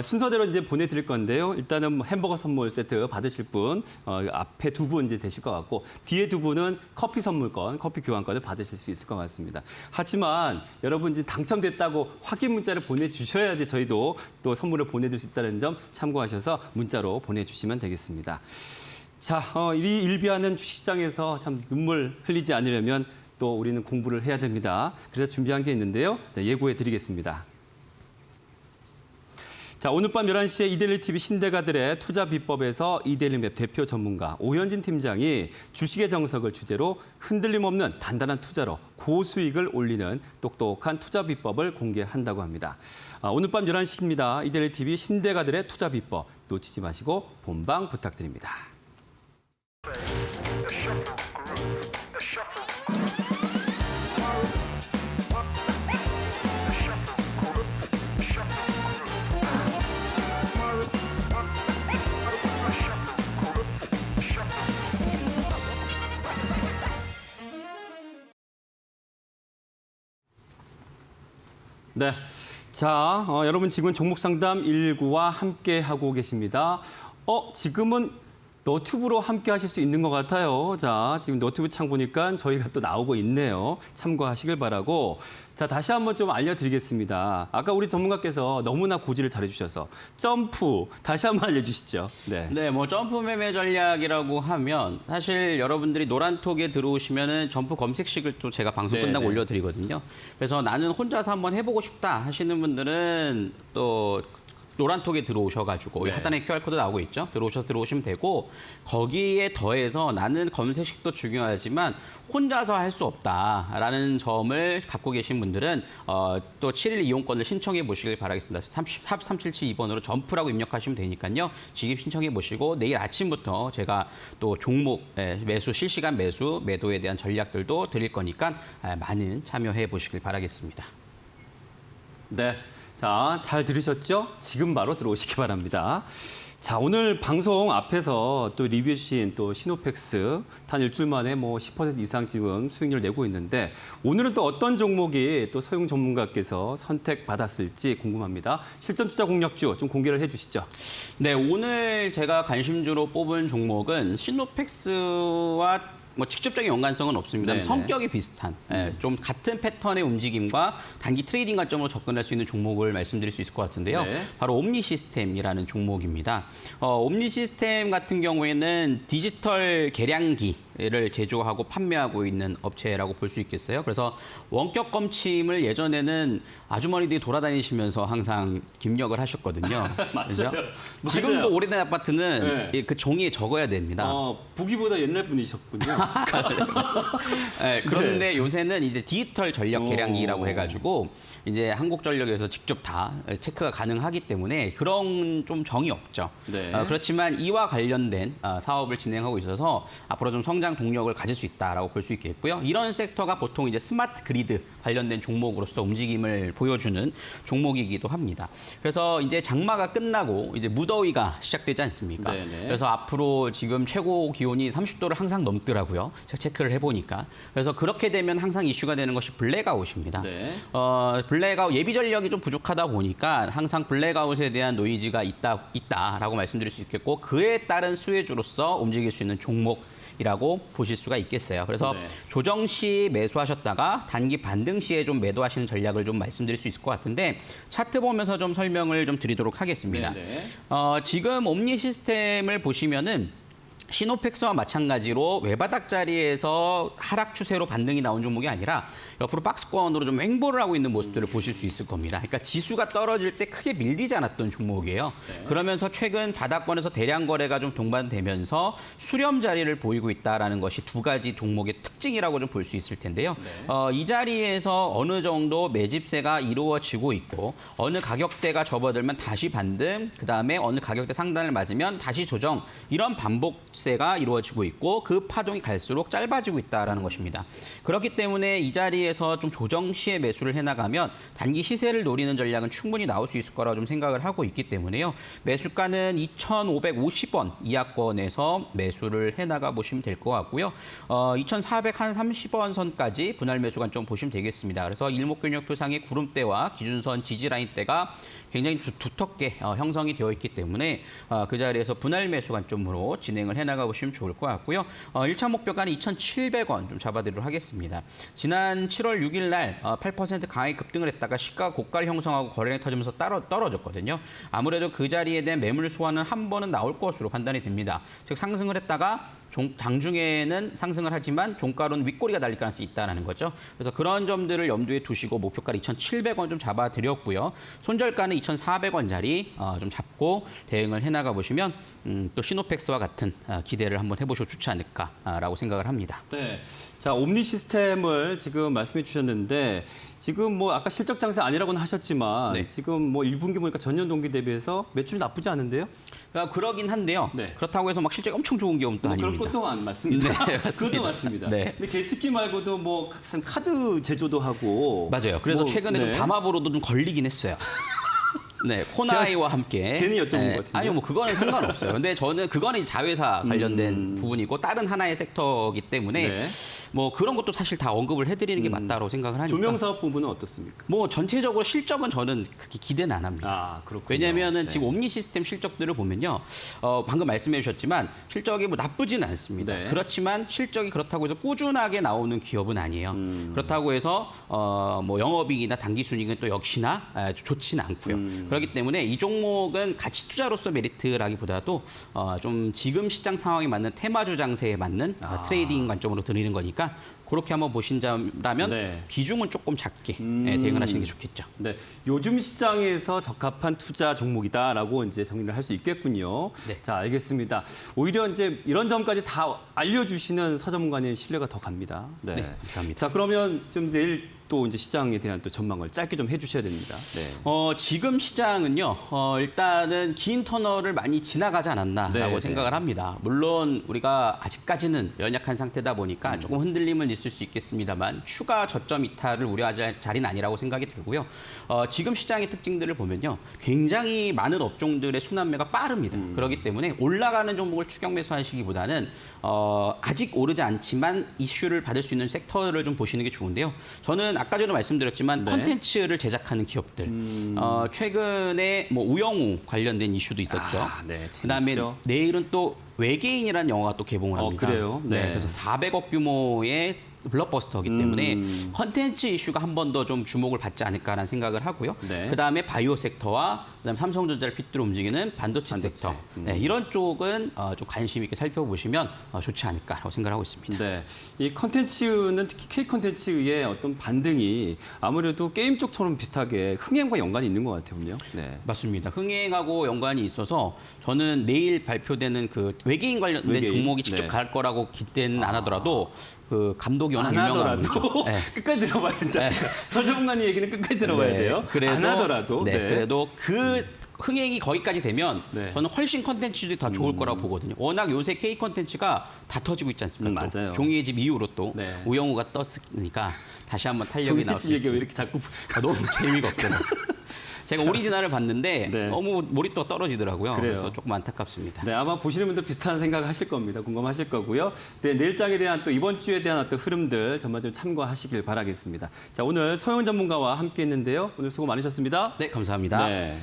순서대로 이제 보내드릴 건데요. 일단은 햄버거 선물 세트 받으실 분, 앞에 두 분 이제 되실 것 같고, 뒤에 두 분은 커피 선물권, 커피 교환권을 받으실 수 있을 것 같습니다. 하지만 여러분 이제 당첨됐다고 확인 문자를 보내주셔야지 저희도 또 선물을 보내드릴 수 있다는 점 참고하셔서 문자로 보내주시면 되겠습니다. 자, 이 일비하는 주시장에서 참 눈물 흘리지 않으려면 또 우리는 공부를 해야 됩니다. 그래서 준비한 게 있는데요. 자, 예고해 드리겠습니다. 자, 오늘 밤 11시에 이데일리TV 신대가들의 투자 비법에서 이데일리맵 대표 전문가 오현진 팀장이 주식의 정석을 주제로 흔들림 없는 단단한 투자로 고수익을 올리는 똑똑한 투자 비법을 공개한다고 합니다. 오늘 밤 11시입니다. 이데일리TV 신대가들의 투자 비법 놓치지 마시고 본방 부탁드립니다. 네. 자, 여러분 지금 종목 상담 1구와 함께 하고 계십니다. 지금은 너튜브로 함께 하실 수 있는 것 같아요. 자, 지금 너튜브 창 보니까 저희가 또 나오고 있네요. 참고하시길 바라고. 자, 다시 한번 좀 알려드리겠습니다. 아까 우리 전문가께서 너무나 고지를 잘해주셔서 점프 다시 한번 알려주시죠. 네. 네, 뭐 점프 매매 전략이라고 하면 사실 여러분들이 노란톡에 들어오시면은 점프 검색식을 또 제가 방송 네, 끝나고 네. 올려드리거든요. 그래서 나는 혼자서 한번 해보고 싶다 하시는 분들은 또 노란톡에 들어오셔가지고 네. 하단에 QR코드 나오고 있죠. 들어오시면 되고 거기에 더해서 나는 검색식도 중요하지만 혼자서 할 수 없다라는 점을 갖고 계신 분들은 또 7일 이용권을 신청해 보시길 바라겠습니다. 3772번으로 점프라고 입력하시면 되니까요. 지금 신청해 보시고 내일 아침부터 제가 또 종목 매수, 실시간 매수, 매도에 대한 전략들도 드릴 거니까 많은 참여해 보시길 바라겠습니다. 네. 자, 잘 들으셨죠? 지금 바로 들어오시기 바랍니다. 자, 오늘 방송 앞에서 또 리뷰해 주신 또 시노펙스 단 일주일 만에 뭐 10% 이상 지금 수익률 내고 있는데 오늘은 또 어떤 종목이 또 서용 전문가께서 선택받았을지 궁금합니다. 실전 투자 공략주 좀 공개를 해 주시죠. 네, 오늘 제가 관심주로 뽑은 종목은 시노펙스와 뭐 직접적인 연관성은 없습니다. 네네. 성격이 비슷한, 좀 같은 패턴의 움직임과 단기 트레이딩 관점으로 접근할 수 있는 종목을 말씀드릴 수 있을 것 같은데요. 네. 바로 옴니 시스템이라는 종목입니다. 옴니 시스템 같은 경우에는 디지털 계량기를 제조하고 판매하고 있는 업체라고 볼 수 있겠어요. 그래서 원격 검침을 예전에는 아주머니들이 돌아다니시면서 항상 입력을 하셨거든요. 그죠? 지금도 오래된 아파트는 네. 그 종이에 적어야 됩니다. 보기보다 옛날 분이셨군요. 네, 그런데 요새는 이제 디지털 전력 계량기라고 해가지고 이제 한국전력에서 직접 다 체크가 가능하기 때문에 그런 좀 정이 없죠. 네. 그렇지만 이와 관련된 사업을 진행하고 있어서 앞으로 좀 성장 동력을 가질 수 있다라고 볼 수 있겠고요. 이런 섹터가 보통 이제 스마트 그리드 관련된 종목으로서 움직임을 보여주는 종목이기도 합니다. 그래서 이제 장마가 끝나고 이제 무더위가 시작되지 않습니까? 네네. 그래서 앞으로 지금 최고 기온이 30도를 항상 넘더라고요. 제가 체크를 해보니까. 그래서 그렇게 되면 항상 이슈가 되는 것이 블랙아웃입니다. 네. 블랙아웃 예비 전력이 좀 부족하다 보니까 항상 블랙아웃에 대한 노이즈가 있다라고 말씀드릴 수 있겠고 그에 따른 수혜주로서 움직일 수 있는 종목이라고 보실 수가 있겠어요. 그래서 네. 조정 시 매수하셨다가 단기 반등 시에 좀 매도하시는 전략을 좀 말씀드릴 수 있을 것 같은데 차트 보면서 좀 설명을 좀 드리도록 하겠습니다. 네네. 지금 옴니 시스템을 보시면은 시노펙스와 마찬가지로 외바닥 자리에서 하락 추세로 반등이 나온 종목이 아니라 옆으로 박스권으로 좀 횡보를 하고 있는 모습들을 보실 수 있을 겁니다. 그러니까 지수가 떨어질 때 크게 밀리지 않았던 종목이에요. 네. 그러면서 최근 바닥권에서 대량 거래가 좀 동반되면서 수렴 자리를 보이고 있다라는 것이 두 가지 종목의 특징이라고 좀 볼 수 있을 텐데요. 네. 이 자리에서 어느 정도 매집세가 이루어지고 있고 어느 가격대가 접어들면 다시 반등, 그다음에 어느 가격대 상단을 맞으면 다시 조정 이런 반복 시세가 이루어지고 있고 그 파동이 갈수록 짧아지고 있다라는 것입니다. 그렇기 때문에 이 자리에서 좀 조정 시에 매수를 해나가면 단기 시세를 노리는 전략은 충분히 나올 수 있을 거라고 좀 생각을 하고 있기 때문에요. 매수가는 2,550원 이하권에서 매수를 해나가 보시면 될 것 같고요. 2,430원 선까지 분할 매수 관점 보시면 되겠습니다. 그래서 일목균형표상의 구름대와 기준선 지지라인대가 굉장히 두텁게 형성이 되어 있기 때문에 그 자리에서 분할 매수 관점으로 진행을 해나가 보시면 좋을 것 같고요. 1차 목표가는 2,700원 좀 잡아드리도록 하겠습니다. 지난 7월 6일 날 8% 강하게 급등을 했다가 시가 고가를 형성하고 거래량이 터지면서 떨어졌거든요. 아무래도 그 자리에 대한 매물 소화는 한 번은 나올 것으로 판단이 됩니다. 즉 상승을 했다가 장중에는 상승을 하지만 종가로는 윗꼬리가 달릴 가능성이 있다는 거죠. 그래서 그런 점들을 염두에 두시고 목표가 2,700원 좀 잡아드렸고요. 손절가는 2,400원짜리 좀 잡고 대응을 해나가 보시면 또 시노펙스와 같은 기대를 한번 해보셔도 좋지 않을까라고 생각을 합니다. 네. 자, 옴니 시스템을 지금 말씀해 주셨는데 지금 뭐 아까 실적 장세 아니라고는 하셨지만 네. 지금 뭐 1분기 보니까 전년 동기 대비해서 매출이 나쁘지 않은데요? 그러긴 한데요. 네. 그렇다고 해서 막 실적이 엄청 좋은 경우는 또 아닙니다. 그럴 것도 안 맞습니다. 네, 맞습니다. 그것도 맞습니다. 네. 근데 계측기 말고도 뭐 각선 카드 제조도 하고 맞아요. 그래서 뭐, 최근에 좀 네. 담합으로도 좀 걸리긴 했어요. 네, 코나이와 함께. 괜히 여쭤본 것 같은데요? 아니요, 뭐 그거는 상관없어요. 근데 저는 그거는 자회사 관련된 부분이고 다른 하나의 섹터이기 때문에 네. 뭐 그런 것도 사실 다 언급을 해드리는 게 맞다고 생각을 하니까. 조명사업 부분은 어떻습니까? 뭐 전체적으로 실적은 저는 그렇게 기대는 안 합니다. 아, 그렇군요. 왜냐면은 네. 지금 옴니 시스템 실적들을 보면요. 방금 말씀해 주셨지만 실적이 뭐 나쁘진 않습니다. 네. 그렇지만 실적이 그렇다고 해서 꾸준하게 나오는 기업은 아니에요. 그렇다고 해서 뭐 영업이익이나 당기 순이익은 또 역시나 좋지는 않고요. 그렇기 때문에 이 종목은 가치 투자로서 메리트라기보다도 좀 지금 시장 상황에 맞는 테마주 장세에 맞는 트레이딩 관점으로 드리는 거니까 그렇게 한번 보신다면 네. 비중은 조금 작게 대응을 하시는 게 좋겠죠. 네, 요즘 시장에서 적합한 투자 종목이다라고 이제 정리를 할 수 있겠군요. 네. 자, 알겠습니다. 오히려 이제 이런 점까지 다 알려주시는 서전문가님 신뢰가 더 갑니다. 네, 네, 감사합니다. 자, 그러면 좀 내일 또 이제 시장에 대한 또 전망을 짧게 좀 해주셔야 됩니다. 네. 지금 시장은요, 일단은 긴 터널을 많이 지나가지 않았나라고 네, 생각을 합니다. 물론 우리가 아직까지는 연약한 상태다 보니까 조금 흔들림은 있을 수 있겠습니다만 추가 저점 이탈을 우려할 자리는 아니라고 생각이 들고요. 지금 시장의 특징들을 보면요, 굉장히 많은 업종들의 순환매가 빠릅니다. 그렇기 때문에 올라가는 종목을 추격 매수하시기보다는 아직 오르지 않지만 이슈를 받을 수 있는 섹터를 좀 보시는 게 좋은데요. 저는 아까 전에 말씀드렸지만 네. 컨텐츠를 제작하는 기업들 최근에 뭐 우영우 관련된 이슈도 있었죠. 네, 그다음에 재밌죠. 내일은 또 외계인이라는 영화가 또 개봉을 합니다. 그래요? 네. 그래서 400억 규모의 블록버스터이기 때문에 컨텐츠 이슈가 한 번 더 좀 주목을 받지 않을까라는 생각을 하고요. 네. 그다음에 바이오 섹터와 그다음에 삼성전자를 핏대로 움직이는 반도체 섹터. 네, 이런 쪽은 좀 관심 있게 살펴보시면 좋지 않을까라고 생각하고 있습니다. 네, 이 컨텐츠는 특히 K 컨텐츠의 어떤 반등이 아무래도 게임 쪽처럼 비슷하게 흥행과 연관이 있는 것 같아요. 네. 맞습니다. 흥행하고 연관이 있어서 저는 내일 발표되는 그 외계인 관련된 외계인? 종목이 직접 네. 갈 거라고 기대는 안 하더라도 그 감독이 워낙 안 유명한 하더라도 분이죠. 네. 끝까지 들어봐야 된다. 서전문가님 얘기는 끝까지 들어봐야 돼요. 안 하더라도. 네, 그래도 그 흥행이 거기까지 되면 네. 저는 훨씬 컨텐츠들이 더 좋을 거라고 보거든요. 워낙 요새 K 컨텐츠가 다 터지고 있지 않습니까? 또 맞아요. 종이의 집 이후로 또 네. 우영우가 떴으니까 다시 한번 탄력이 종이 나올 수 씨 얘기가 왜 있습니다. 이렇게 자꾸 너무 재미가 없더라고요. 제가 오리지널을 봤는데 네. 너무 몰입도가 떨어지더라고요. 그래요. 그래서 조금 안타깝습니다. 네, 아마 보시는 분들 비슷한 생각 하실 겁니다. 공감하실 거고요. 네, 내일장에 대한 또 이번 주에 대한 어떤 흐름들 전반적으로 참고하시길 바라겠습니다. 자, 오늘 서영 전문가와 함께 했는데요. 오늘 수고 많으셨습니다. 네, 감사합니다. 네.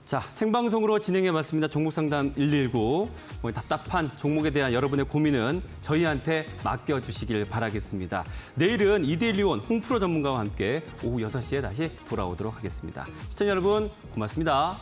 자, 생방송으로 진행해봤습니다. 종목상담 119. 답답한 종목에 대한 여러분의 고민은 저희한테 맡겨주시길 바라겠습니다. 내일은 이데일리온 홍프로 전문가와 함께 오후 6시에 다시 돌아오도록 하겠습니다. 시청자 여러분, 고맙습니다.